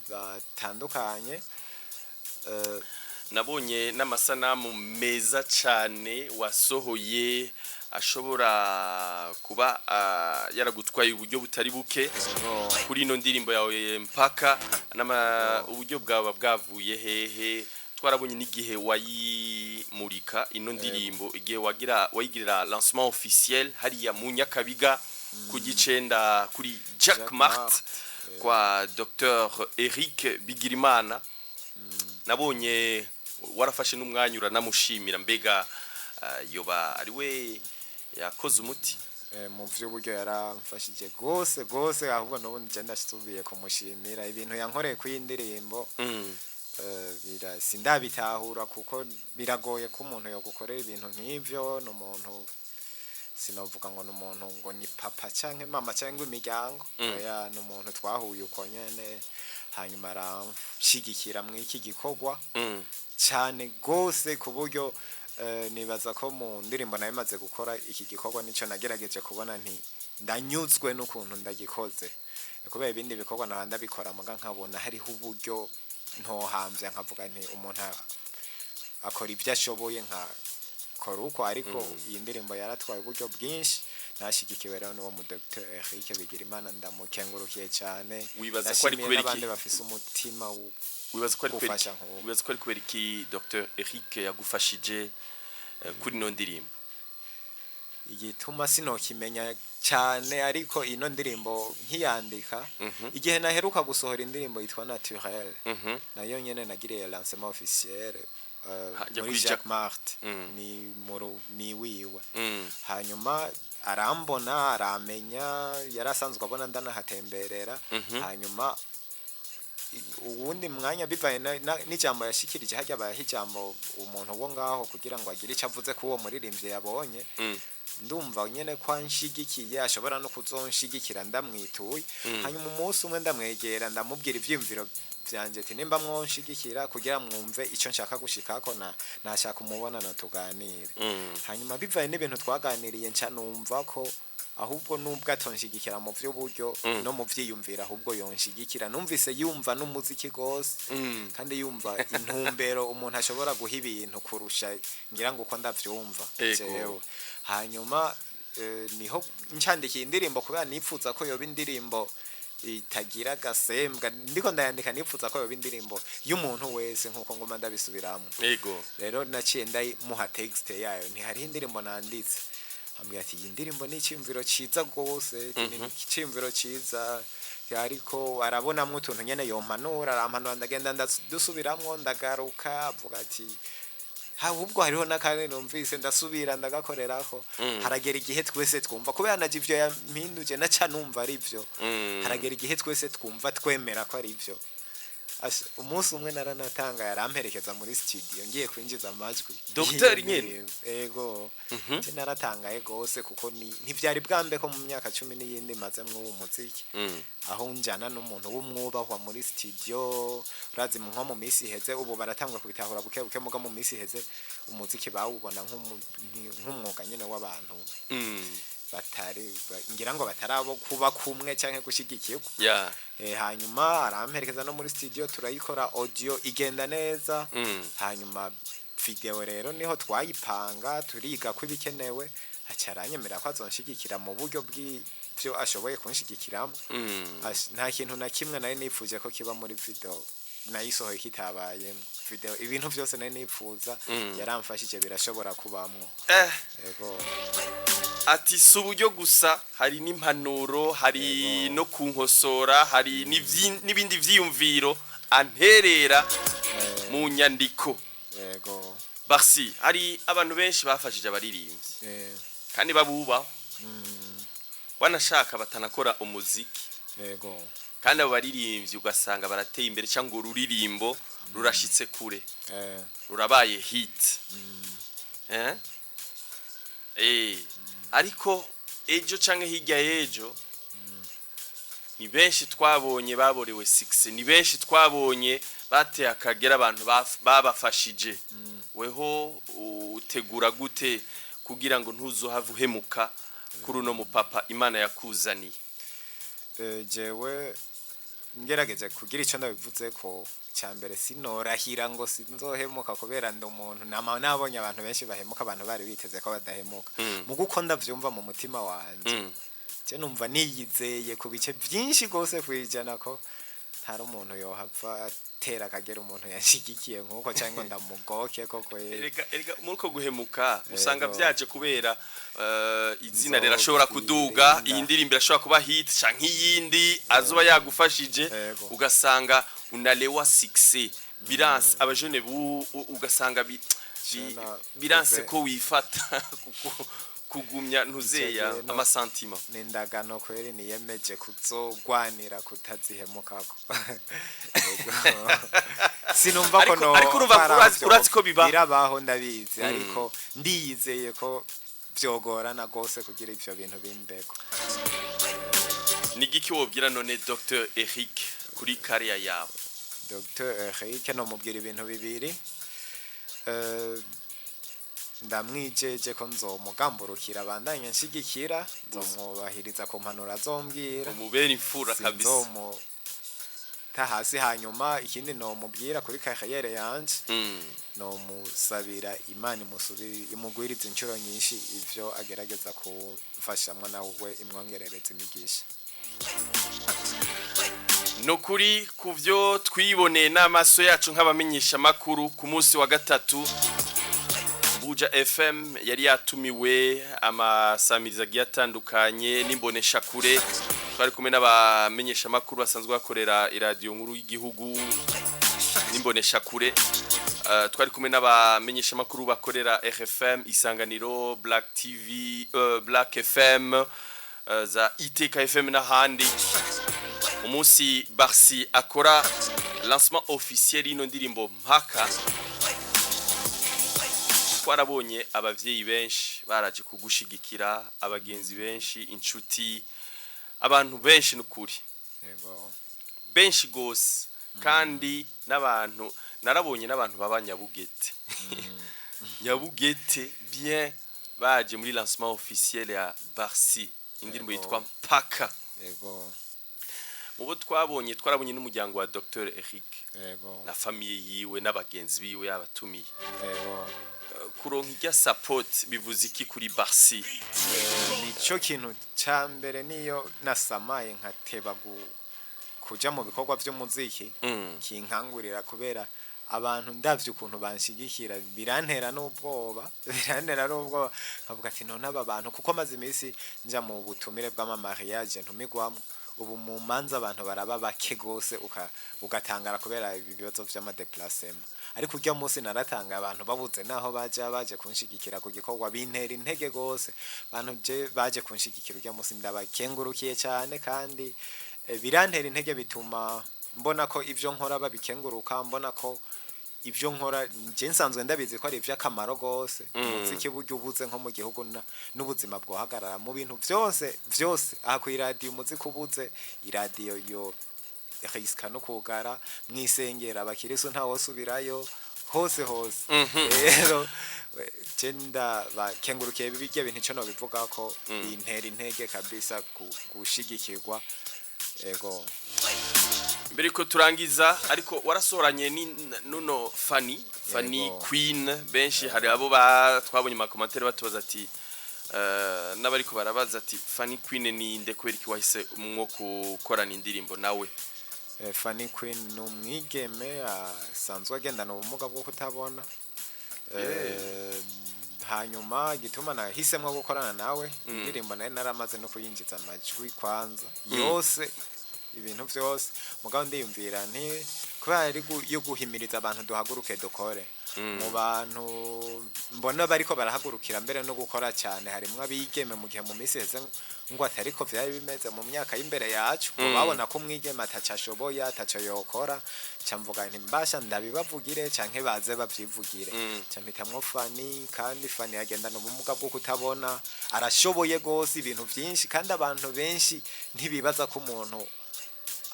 batandukanye nabonye n'amasanamu meza cyane wasohoye ashobora kuba yaragutwaye uburyo butari buke kuri ino ndirimbo yawe mpaka uburyo bwaba bwavuye hehe twarabonye n'igihe wayimurika ino ndirimbo igihe wayigirira lancement officiel hariya mu Nyakabiga ku gicenda kuri Jack Mart kwa Dr Eric Bigirimana nabonye warafashe n'umwanya uranamushimira mbega yoba ari we yakoze umuti mu vy'uburyo yaramfashije gose ahubwo n'ubu nje ndasubiye kumushimira ibintu yankoreye ku y'indirimbo sindabitahura kuko biragoye ko umuntu yo gukorera ibintu nk'ivyo n'umuntu sinovuga ngo n'umuntu ngo ni papa canke mama canke imiryango oya n'umuntu twahuye uko nyene hanyuma aramshigikira mu iki gikorwa cyane gose ku buryo nibaza ko mu ndirimbo nayo maze gukora iki gikorwa nico nagerageje kubona nti ndanyuzwe n'ukuntu ndagikoze kubera ibindi bikorwa nabanda bikora muga nkabona hariho uburyo ntohamvye nkavuga nti umuntu akora ibyo ashoboye nka koruko ariko iyi ndirimbo yaratwaye uburyo bwinshi nashigikiwe rero n'uwo mu Dr Eric Bigirimana ndamukengurukiye cyane wibaza ko ari kubera iki abandi bafise umutima wibaza ko ari kubera iki Dr Eric yagufashije kuri no ndirimbo igituma sinokimenya cyane ariko ino ndirimbo nkiyandika igihe naheruka gusohora indirimbo yitwa Naturel nayo nyene nagiriye lancement officiel muri Jacques Martin ni wiwe hanyuma arambona aramenya yarasanzwe abona ndanahatemberera hanyuma ubundi mwanya bivaye n'ijambo yashikirije hajya bayahijambo umuntu wo ngaho kugira ngo agire icyo avuze ko uwo muririmbye yabonye ndumva nyene kwa nshigikiye ashobora no kuzonshigikira ndamwituye hanyuma umunsi umwe ndamwegera ndamubwira ivyimviro vyanje ati nimba mwonshigikira kugira mwumve ico nshaka gushikako nashaka umubonano tuganire hanyuma bivaye n'ibintu twaganiriye nca numva ko ahubwo nubwo atonshigikira mu vy'uburyo no mu vyiyumvira ahubwo yonshigikira numvise yumva n'umuziki gose kandi yumva intumbero umuntu ashobora guha ibintu kurusha ngira ngo uko ndavyumva jewe hanyuma niho ncyandikiye indirimbo kubera nipfuza ko yoba indirimbo itagira gasembwa ndiko ndayandika nipfuza ko yoba indirimbo y'umuntu wese nkuko ngoma ndabisubiramo rero naciye ndayimuha text yayo ntihari indirimbo nanditse ambwira ati iyi ndirimbo ni icyumviro ciza gose ni icyumviro ciza ariko arabonamwe utuntu nyene yompanura arampanura ndagenda dusubiramwo ndagaruka avuga ati ahubwo hariho n'akandi numvise ndasubira ndagakorerako haragera igihe twese twumva kubera naje ivyo yampinduje naca numva ari byo haragera igihe twese twumva twemera ko ari byo umunsi umwe naranatanga yaramperekeza muri studio ngiye kwinjiza amajwi Dr nyene ego naratangaye gose kuko ntivyari bwambe ko mu myaka 10 n'iyindi maze mu muziki aho njana n'umuntu w'umwubahwa muri studio urazi nko mu misi heze ubu baratangwa kubitahura buke muga mu misi heze umuziki bawubona nk'umwuga nyene w'abantu batari ngira ngo batarabo kuba kumwe canke gushigikirwa hanyuma aramperekeza no muri studio turayikora audio igenda neza hanyuma video rero niho twayipanga turiga ko ibikenewe acaranyemera ko azonshigikira mu buryo bw'ivyo ashoboye kunshigikiramo nta kintu na kimwe nayo nipfuje ko kiba muri video nayisohoye kitabaye video ibintu byose nayo nipfuza yaramfashije birashobora kubamwo yego ati si uburyo gusa hari n'impanuro hari no kunkosora hari n'ibindi vyiyumviro anterera mu nyandiko yego basi hari abantu benshi bafashije abaririmbyi kandi babubaho wanashaka batanakora umuziki yego kandi abo baririmbyi ugasanga barateye imbere cyangwa ururirimbo rurashitse kure rurabaye hit ariko ejo canke hirya yejo ni benshi twabonye baborewe 6 ni benshi twabonye bateye akagera abantu babafashije weho utegura gute kugira ngo ntuzohave uhemuka kuri uno mupapa Imana yakuzaniye jewe ngerageze kugira ico ndabivuze ko cyambere sinorahira ngo sinzohemuka kubera ndo umuntu nabonye abantu benshi bahemuka abantu bari biteze ko badahemuka mu gukonda vyumva mu mutima wanje je numva niyizeye ku bice byinshi gose kwijana ko ntari umuntu yohava tera kagera umuntu yashigikiye nkuko cyangwa ndamugoke koko erega muko guhemuka usanga vyaje kubera izina rirashobora kuduga iyi ndirimbo irashobora kuba hit canke iyindi azoba yagufashije ugasanga unalewa 6 bilance abajene ugasanga bilance ko wifata kugumya ntuzeya Icyo gihe no- amasantima n'indagano kweri niyemeje kuzogwanira kutazihemukako sinumva ko Ariko- ariko urumva urazi ko biba. birabaho ndabizi ariko ndiyizeye ko vyogorana gose kugira ivyo bintu bimbeko. ni giki wobwira none Dr Eric kuri kariya yawe Dr Eric no mubwira ibintu bibiri ndamwijeje ko nzomugamburukira abandanye nshigikira nzomwubahiriza ku mpanuro azombwira umubera imfura kabisa sinzomu ta hasi hanyuma ikindi no mubwira kuri kariyere yanje no musabira Imana imugwiriza inshuro nyinshi ivyo agerageza kumfashamwe nawe imwongerereza imigisha. no kuri kuvyo twiboneye n'amaso yacu nk'abamenyesha makuru ku munsi wa gatatu Buja FM yari yatumiwe amasamiriza atandukanye n'imbonesha kure twari kumwe n'abamenyesha makuru basanzwe bakorera iradio nkuru y'igihugu n'imbonesha kure twari kumwe n'abamenyesha makuru bakorera RFM Isanganiro Black TV Black FM za ITK FM n'ahandi umunsi Barsi akora lancement officiel ino ndirimbo mpaka twarabonye abavyeyi benshi baraje kugushigikira abagenzi benshi inshuti abantu benshi n'ukuri Yego. benshi gose kandi n'abantu narabonye n'abantu babanyabugete nyabugete bien baje muri lancement officiel ya Barsi indirimbo yitwa mpaka Yego. mubo twarabonye n'umuryango wa Dr Eric Yego. na famille yiwe n'abagenzi biwe yabatumiye Yego. kuronka ijya support bivuze iki kuri Barsi Nico kintu ca mbere niyo nasamaye nkateba kuja mu bikorwa by'umuziki kinkangurira kubera abantu ndavye ukuntu banshigikira birantera n'ubwoba nkavuga ati none aba bantu kuko amaze iminsi nja mu butumire bw'amamariage ntumigwamo ubu mu manza abantu baraba bake gose ugatangara kubera ibibazo vy'amadeplacement ariko urya munsi naratanga abantu babuze naho baje kunshigikira ku gikorwa bintera intege gose abantu baje kunshigikira urya munsi ndabakengurukiye cyane kandi birantera intege bituma mbona ko ivyo nkora babikenguruka mbona ko ivyo nkora nje nsanzwe ndabizi ko ari ivy'akamaro gose umuziki buryo ubuze nko mu gihugu n'ubuzima bwohagarara mu bintu vyose aha ku radio umuziki ubuze iradio yo riska no kugara mwisengera abakirisu ntawosubirayo hose rero genda bakengurukiye bibijye bintu cyo no bivuga ko intera intege kabisa gushigikirwa ego mbere ko turangiza ariko warasoranye nuno Fanny Queen benshi hari abo twabonye mu commentaire batubaza ati n'abariko barabaza ati Fanny Queen ni nde kweri ki wahise umwo gukorana indirimbo nawe Fanny Queen n'umwigeme asanzwe agendana ubumuga bwo kutabona hanyuma gituma nahisemwe gukorana nawe indirimbo nayo naramaze no kuyinjiza amajwi kwanza yose ibintu byose mugabo ndiyumvira nti kubera yo guhimiriza abantu duhaguruke dukore mu bantu mbona bariko barahagurukira mbere no gukora cyane harimo abigeme mu gihe mu minsi heze ngo atariko vyari bimeze mu myaka y'imbere yacu babona ko umwigeme atacashoboye ataco yokora camvuga nti mbasha ndabibavugire canke baze bavyivugire campitamwo Fanny kandi Fanny agendana ubumuga bwo kutabona arashoboye gose ibintu vyinshi kandi abantu benshi ntibibaza ko umuntu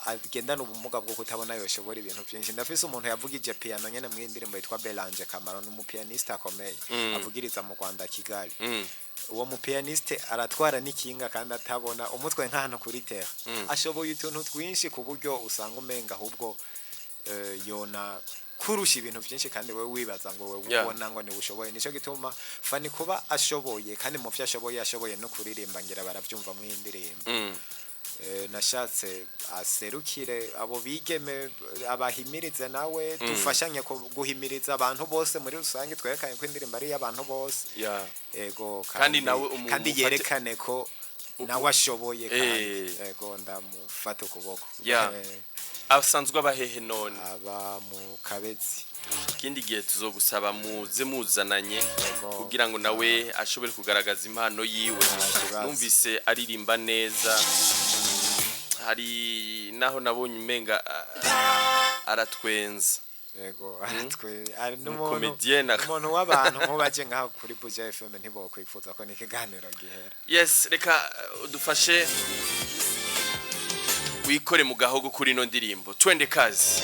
agendana ubumuga bwo kutabona yoshobora ibintu byinshi ndafise umuntu yavugije piano nyene mu indirimbo yitwa Belange Kamaro n'umupianiste akomeye avugiriza mu Rwanda Kigali uwo mupianiste aratwara n'ikinga kandi atabona umutwe nk'ahantu kuri terre ashoboye utuntu twinshi ku buryo usanga umenga ahubwo yona kurusha ibintu byinshi kandi wewe wibaza ngo wewe ubona ngo ni ushoboye nico gituma Fanny kuba ashoboye kandi mu byo ashoboye no kuririmba ngira baravyumva mu indirimbo nashatse aserukire abo bigeme abahimirize nawe dufashanye guhimiriza abantu bose muri rusange twerekanye ko indirimbo ari y'abantu bose ego kandi nawe kandi yerekane ko nawe ashoboye kandi ego ndamufata ukuboko asanzwe abahehe none aba mu Kabezi ikindi gihe tuzogusaba muze muzananye kugira ngo nawe ashobore kugaragaza impano yiwe. Numvise aririmba neza, hari naho nabonye umenga aratwenza. Yego ari n'umuntu w'abantu mubaje ngaho kuri Buja FM ntibokwifuza ko n'ikiganiro gihera. Yes, reka udufashe wikore mu gahogo kuri no ndirimbo twende kazi.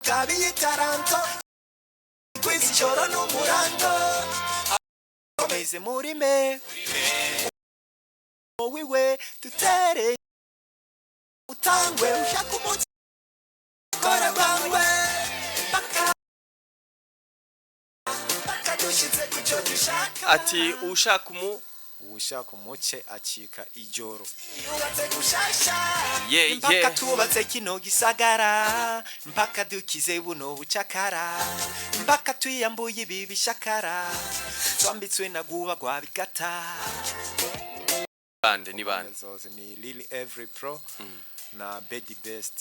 Kabi Taranto Kwisi choro n'umurango Komeze muri me Wiwe tutere utangwe ushaka umunsi kora bangwe baka dushize kucyo dushaka Ati ushaka umuce acika ijoro. yubatse gushasha Mpaka tubatse kino gisagara, mpaka dukize buno bucakara, mpaka tuyambuye ibi bishakara, twambitswe na guba gwa bigata. Bande ni bande zose ni Lily Every Pro na Betty Best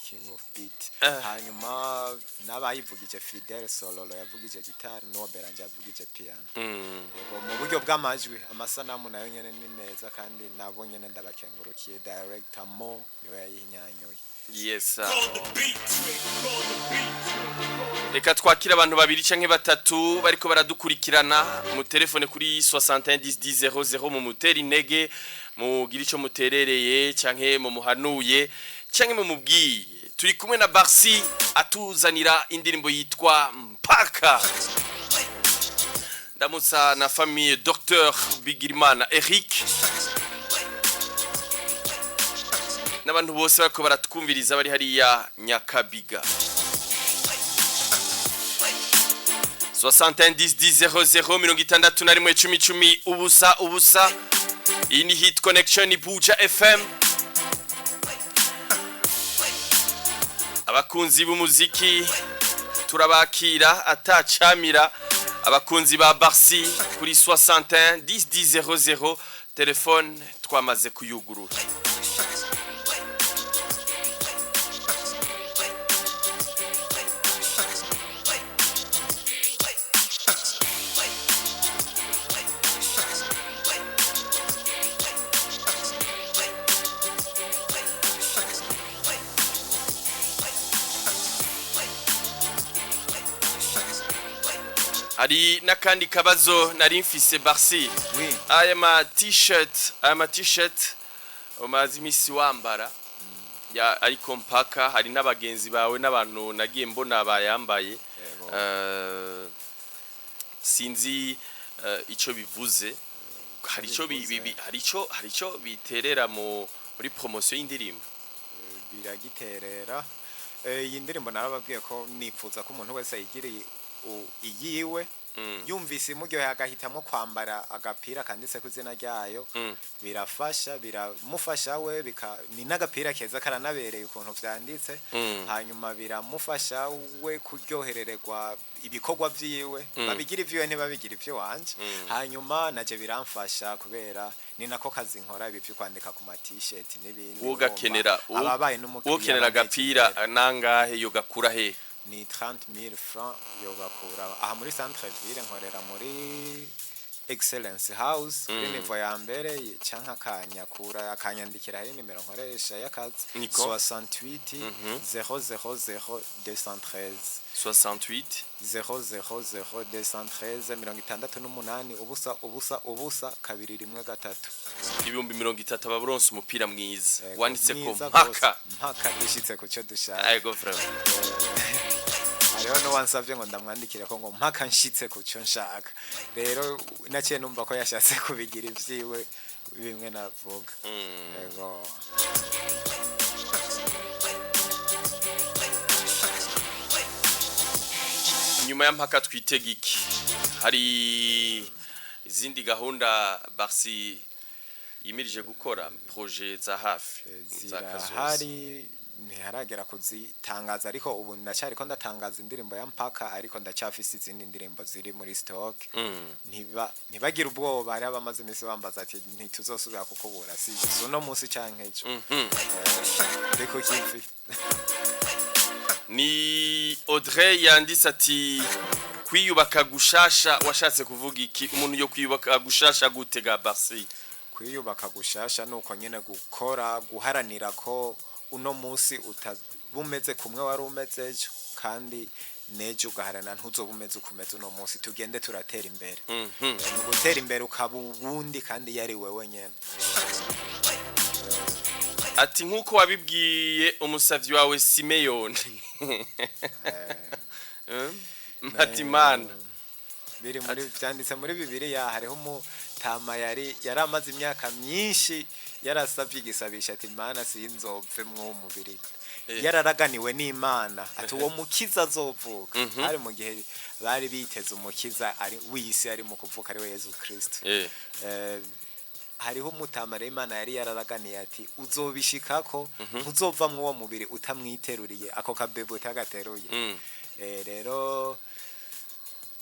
King of Beat. Hanyuma nabayivugije Fidel Sololo yavugije guitar, Nobel anje yavugije piano. Yego mu buryo bw'amajwi amasanamu nayo nyene ni neza kandi nabo nyene ndabakengurukiye director Mo niwe yayinyanyoye. Yes. Reka twakira abantu babiri canke batatu bariko baradukurikirana mu telefone kuri 711000 mu muteri intege mu gira ico muterereye canke mu muhanuye canke mu mubwiye. Turi kumwe na Barsi atuzanira indirimbo yitwa Mpaka. Ndamutsa na famille Dr Bigirimana Eric n'abantu bose bariko baratwumviriza bari hariya Nyakabiga. 711000 ubusa. Iyi ni Hit Connection Buja FM. Abakunzi b'umuziki turabakira atacamira. Abakunzi ba Barsi kuri 711000 telefone twamaze kuyugurura. Hari nakandi kabazo nari mfise Barsi. Oui. Aya ma t-shirt umazi imisi wambara. Ya ariko Mpaka hari n'abagenzi bawe n'abantu nagiye mbona bayambaye. Sinzi ico bivuze. Hari ico biterera muri promotion y'indirimbo. Biragiterera. Iyi ndirimbo narababwiye ko nipfuza ko umuntu wese ayigiriye iyiwe yumvise imuryoheye agahitamo kwambara agapira kanditse ku izina ryayo. Birafasha biramufasha we ni n'agapira keza karanabereye ukuntu vyanditse. Hanyuma biramufasha we kuryoherererwa ibikorwa vyiwe, babigira ivyiwe ntibabigira ivyo wanje. Hanyuma naje biramfasha kubera ni nako kazi nkora ibi byo kwandika ku ma t-shirt n'ibindi. Ugakenera ababaye n'umukiriya ukenera agapira nangahe yo gakura he? Ni 30,000 francs yogakura aha muri centre ville nkorera muri Excellence House kuri niveau ya mbere canka akanyakura akanyandikira hari nimero nkoresha y'akazi 68 000 213 68 000 213 ubusa 213 ibihumbi 30 ababuronse umupira mwiza wanditse ko mpaka dushitse ku cyo dushaka. Ego vraiment Hariho no wansavye ngo ndamwandikire ko ngo mpaka nshitse ku cyo nshaka. Rero naciye numva ko yashatse kubigira ivyiwe bimwe navuga. Yego. inyuma ya mpaka twitega iki hari izindi gahunda Barsi yimirije gukora projet za hafi zirahari ntiharagera kuzitangaza ariko ubu ndacyariko ndatangaza indirimbo ya mpaka ariko ndacyafise izindi ndirimbo ziri muri stock ntibagira ubwoba ari abamaze imisi bambaza ati ntituzosubira kukubura si uno munsi canke ejo ndiko kivi ni Audrey yanditse ati kwiyubaka gushasha washatse kuvuga iki umuntu yo kwiyubaka gushasha gutega Barsi kwiyubaka gushasha nuko nyene gukora guharanira ko uno munsi utabumeze kumwe wari umeze ejo kandi nejo ugaharana ntuzobumeze ukumeze uno munsi tugende turatera imbere no gutera imbere ukaba ubundi kandi yari wewe nyene ati nkuko wabibwiye umusavyi wawe Simeon Matimana biri muri byanditse muri Bibiliya hariho umutama yari amaze imyaka myinshi yarasavye igisabisha ati Imana sinzopfe mu mubiri yararaganiwe n'Imana ati uwo mukiza azovuka ari mu gihe bari biteze umukiza ari wisi ari mu kuvuka ari we Yesu Kristo hariho umutama Imana yari yararaganiye ati uzobishikako uzova mu wo mubiri utamwiteruriye ako kabebe utagateruye rero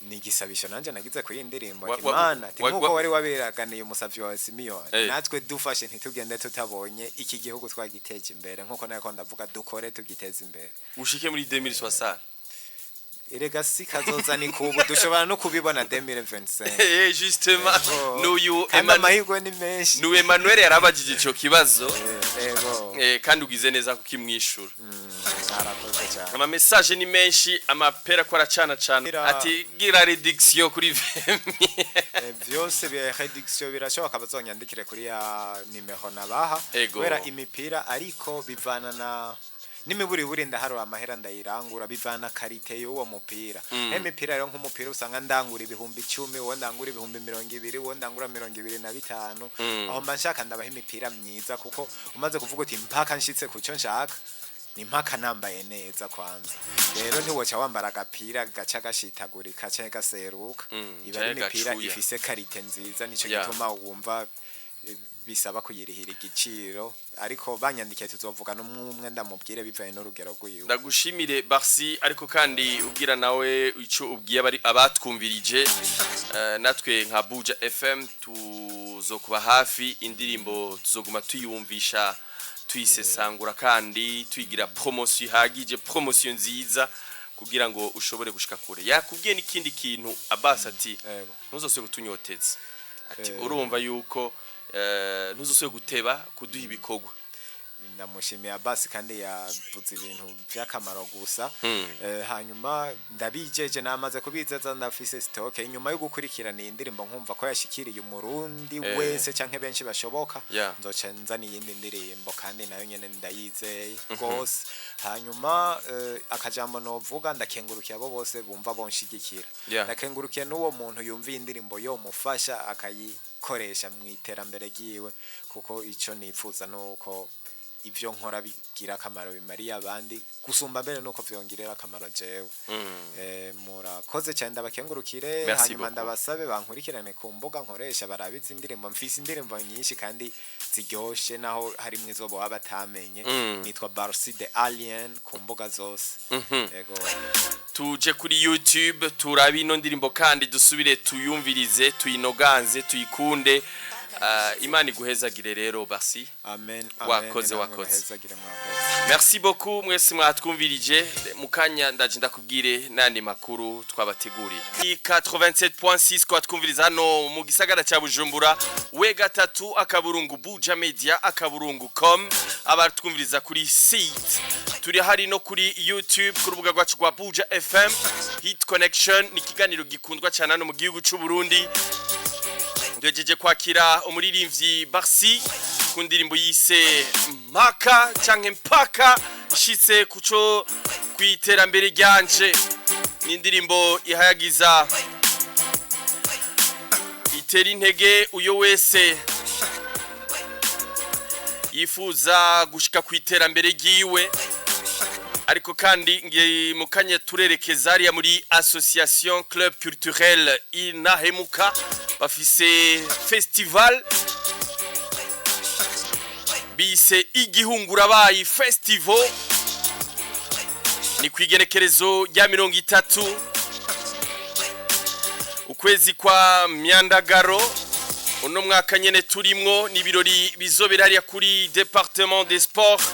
ni igisabisho nanje nagize ku yindirimbo ati Imana ati nkuko wari wabiraganiye umusavyi wa Simeon natwe dufashe ntitugende tutabonye iki gihugu twagiteje imbere nkuko nako ndavuga dukore tugiteze imbere ushike muri 2060 erega si kazoza ni kubu dushobora no kubibona 2025 justement n'uyu Emmanuel ni menshi n'uyu Emmanuel yarabajije ico kibazo kandi ugize neza kukimwishura arakoze cyane ama message ni menshi amapera ko aracana ati gira rédiction kuri vemi byose bya rédiction birashoboka bazonyandikire kuri ya nimero nabaha kubera imipira ariko bivana na nimiburi ndaharura amahera ndayirangura bivana karite y'uwo mupira imipira rero nk'umupira usanga ndangura ibihumbi 10 wo ndangura ibihumbi 200 wo ndangura 225 aho mbanshaka ndabaha imipira myiza kuko umaze kuvuga uti mpaka nshitse kucyo nshaka ni mpaka nambaye neza kwanza rero ntiwoca wambara agapira gaca gashitagurika cyangwa gaseruka iba ari imipira ifise karite nziza nico gituma wumva bisaba kuyirihira igiciro ariko banyandikiye tuzovuga n'umwe ndamubwire bivaye n'urugero rwiwe ndagushimire Barsi ariko kandi ubwira nawe ico ubwiye bari abatwumvirije natwe nka Buja FM tuzokuba hafi indirimbo tuzoguma tuyumvisha tuyisesangura kandi tuyigira promotion ihagije promotion nziza kugira ngo ushobore gushika kure yakubwiye n'ikindi kintu Abbas ati ntuzose gutunyoteza ati urumva yuko ntuzose guteba kuduha ibikogwa ndamushimiye Abbas kandi yavuze ibintu by'akamaro gusa hanyuma ndabijeje namaze kubizeza ndafise stock inyuma yo gukurikirana indirimbo nkumva ko yashikiriye umurundi wese canke benshi bashoboka nzoca nzana iyindi ndirimbo kandi nayo nyene ndayizeye gose hanyuma akajambo novuga ndakengurukiye abo bose bumva bonshigikira ndakengurukiye n'uwo muntu yumva indirimbo yo mufasha akayikoresha mu iterambere giwe kuko ico nipfuza nuko ivyo nkora bigira akamaro bimariye abandi gusumba mbere nuko vyongirera akamaro jewe murakoze cyane ndabakengurukire hanyuma ndabasabe bankurikirane ku mbuga nkoresha barabizi indirimbo mfise indirimbo nyinshi kandi ziryoshe naho hari mwizo bo abatamenye nitwa Barsi the Alien ku mbuga zose yego tuje kuri YouTube turabi no ndirimbo kandi dusubire tuyumvirize tuyinoganze tuyikunde Imani guhezagire rero Barsi amen wakoze merci beaucoup mwese mwatwumvirije mukanya ndaje ndakubwire nandi makuru twabateguriye 87.6 kwa twumviriza hano mu gisagara cya Bujumbura we gatatu akaburungu Buja Media akaburungu.com abatwumviriza kuri site turi hari no kuri YouTube ku rubuga rwacu rwa Buja FM Hit Connection ni kiganiro gikundwa cyane hano mu gihugu cy'u Burundi ngejeje kwakira umuririmbyi Barsi ku ndirimbo yise Mpaka canke Mpaka ishitse kuco kwiterambere ryanje ni indirimbo ihayagiza itera intege uyo wese yifuza gushika kwiterambere giwe ariko kandi ngiye mukanye turerekeza hariya muri association club culturel Inahemuka bafise festival bise igihungura bayi festival ni kwigenekerezo rya 30 ukwezi kwa myandagaro uno mwaka nyene turimwo ni birori bizobera hariya kuri département des sports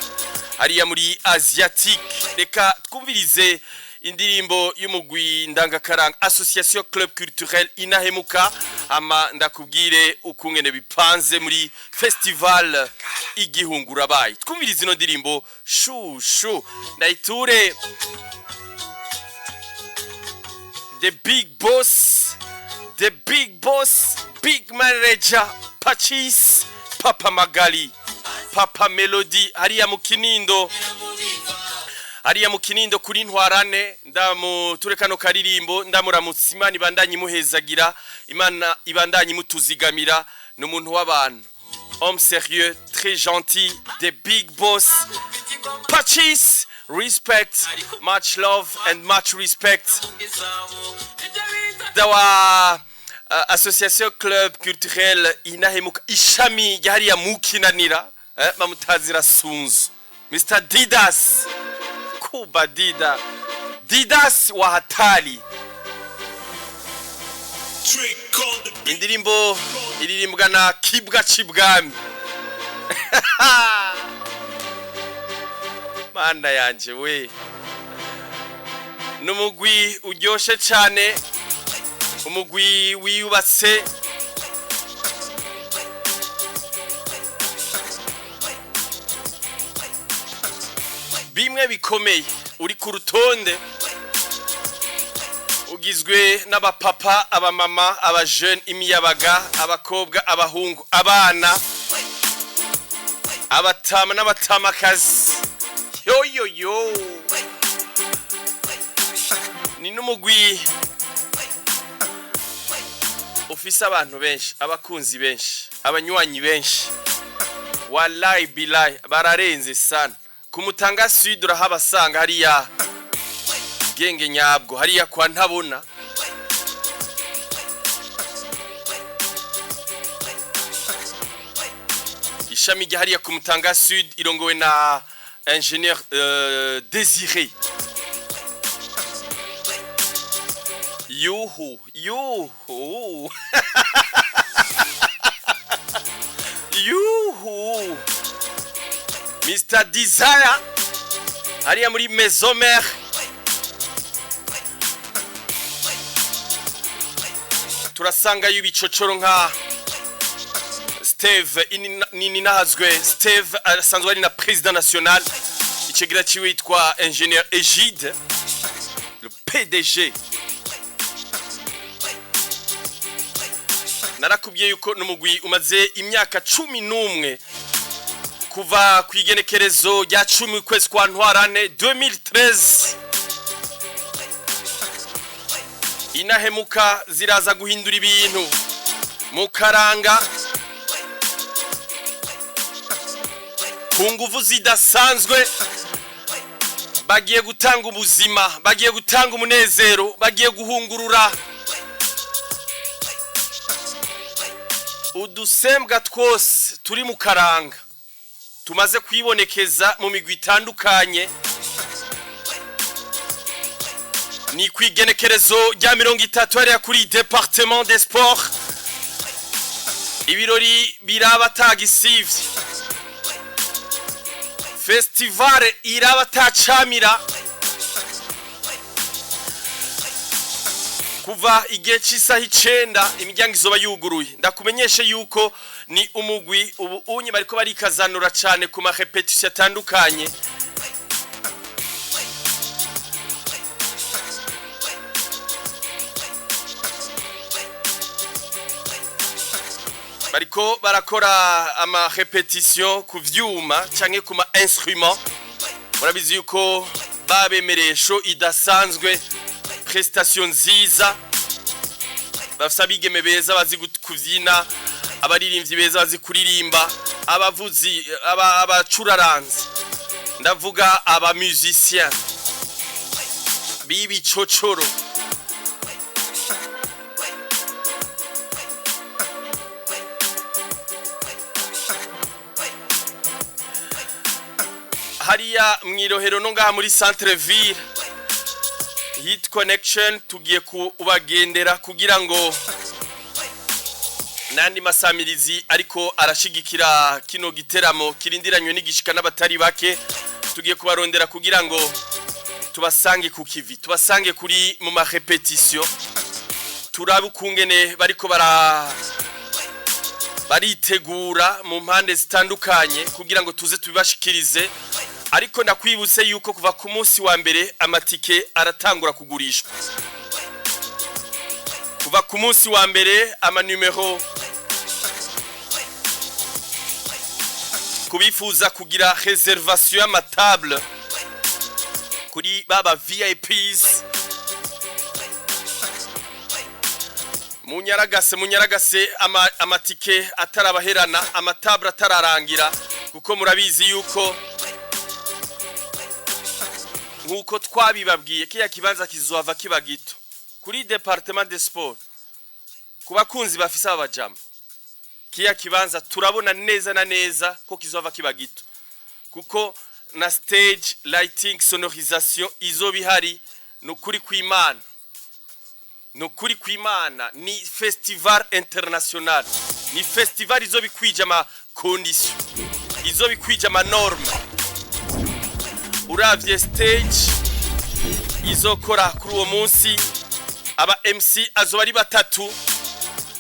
hariya muri asiatique reka twumvirize indirimbo y'umugwi ndangakaranga association club culturel Inahemuka ama ndakubwire ukungene bipanze muri festival igihungura bayi twumvirize ino ndirimbo shushu ndaiture the big boss big manager Pachis Papa Magali Papa Melody hariya mu Kinindo kuri ntwarane ndamuturekano karirimbo ndamuramutse Imana ibandanye muhezagira Imana ibandanye mutuzigamira n'umuntu w'abantu homme sérieux très gentil the big boss Pachis respect much love and much respect dawa association club culturel Inahemuka ishami hariya mukinanira bamutazira sunzu Mr Didas Kuba Didas wa hatari indirimbo iririmbwa na Kibwa Cibwami Mana yanje we numugwi uryoshe cyane umugwi wiyubatse bimwe bikomeye uri ku rutonde ugizwe n'abapapa abamama abajeune imiyabaga abakobwa abahungu abana abatama n'abatamakazi yo ni n'umugwi ufise abantu benshi abakunzi benshi abanywanyi benshi wallahi billahi bararenze sana kumutanga sud urahabasanga hariya genge nyabwo hariya kwa ntabona ishami rya hariya kumutanga sud irongowe na ingénieur Désiré yuhu Mr Desire hariya muri Maison Mère turasanga y'ibicocoro nka Steve ninahazwe Steve asanzwe ari na président national ikigira ciwe yitwa ingénieur Egide le PDG narakubwiye yuko numugwi umaze imyaka 11 kuva kwigenekerezo rya 10 kwezi kwa ntwarane 2013 Inahemuka ziraza guhindura ibintu mukaranga ku nguvu zidasanzwe bagiye gutanga ubuzima bagiye gutanga umunezero bagiye guhungurura udusembwa twose turi mu karanga tumaze kwibonekeza mu migwi itandukanye ni kwigenekerezo rya 30 hariya kuri département des sports ibirori biraba tagisivye festival iraba tacamira kuva igihe cy'isaha 9 imiryango izoba yuguruye ndakumenyeshe yuko ni umugwi ubu unye bariko barikazanura cyane ku ma repetition atandukanye bariko barakora ama repetition ku vyuma canke ku ma instrument murabizi yuko babemeresho idasanzwe prestation nziza bafite beza bazi kuvyina abaririmbyi beza bazi kuririmba abavuzi abacuraranze ndavuga aba musiciens b'ibicocoro hariya mwirohero no ngaha muri centre ville hit connection tugiye kubagendera kugira ngo nandi masamirizi ariko arashigikira kino giteramo kirindiranywe n'igishika n'abatari bake tugiye kubarondera kugira ngo tubasange ku kivi tubasange kuri mu ma repetition turabe ukungene bariko baritegura mu mpande zitandukanye kugira ngo tuze tubibashikirize ariko ndakwibutse yuko kuva ku munsi wa mbere amatike aratangura kugurishwa kuva ku munsi wa mbere ama numero kubifuza kugira réservation ya matable kuri baba VIPs munyaragase amatike atarabaherana amatable atararangira kuko murabizi yuko nkuko twabibabwiye kiya kibanza kizohava kiba gito kuri département des sports kubakunzi bafisa abajama kiya kibanza turabona neza na neza ko kizohava kiba gito kuko na stage lighting sonorisation izobihari nukuri kwimana ni festival international ni festival izobikwije ama condition izobikwije ama norme uravye stage izokora kuri uwo munsi aba MC azoba ari batatu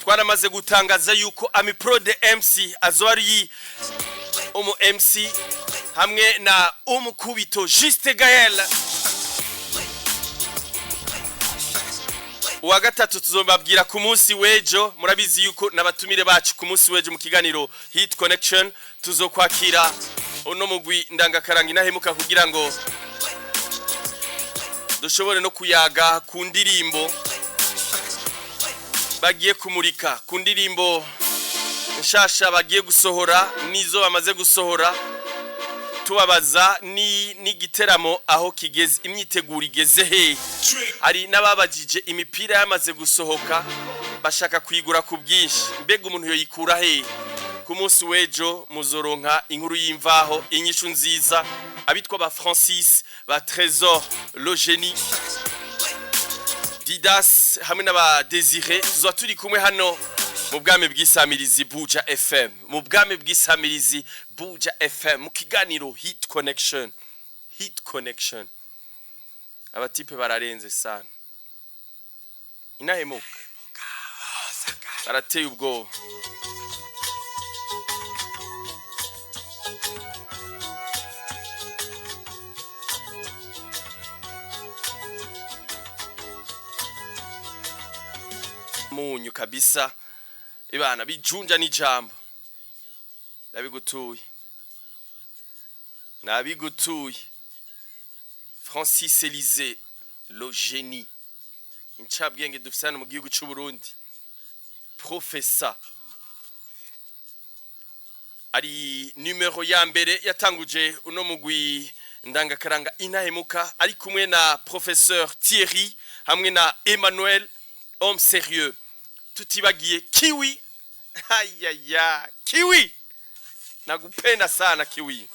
twaramaze gutangaza yuko Ami Pro de MC azoba ari MC hamwe na umukubito Juste Gaël uwa gatatu tuzobabwira ku munsi wejo murabizi yuko nabatumire bacu ku munsi wejo mu kiganiro Hit Connection tuzokwakira uno mugwi ndangakaranga inahemuka kugira ngo dushobore no kuyaga ku ndirimbo bagiye kumurika ku ndirimbo nshasha bagiye gusohora nizo bamaze gusohora tubabaza ni giteramo aho kigeze imyiteguro igeze he ari nababajije imipira yamaze gusohoka bashaka kwigura ku bwinshi mbega umuntu yoyikura he ku munsi wejo muzoronka inkuru y'imvaho inyishu nziza abitwa ba Francis ba Trésor Logeni Didas hamwe n'aba Désiré tuzo turi kumwe hano mu bwame bw'isamirizi Buja FM mu bwame bw'isamirizi Buja FM mu kiganiro Hit Connection abatipe bararenze sana inahemuka barateye ubwoba munyu kabisa ibana bijunja n'ijambo nabigutuye Francis Élysée le génie incabwenge dufisana mu gihugu cy'u Burundi professeur ari numero ya mbere yatanguje uno mugwi ndangakaranga inahemuka ari kumwe na professeur Thierry hamwe na Emmanuel homme sérieux tutibagiye Kiwi Kiwi nagupenda sana Kiwi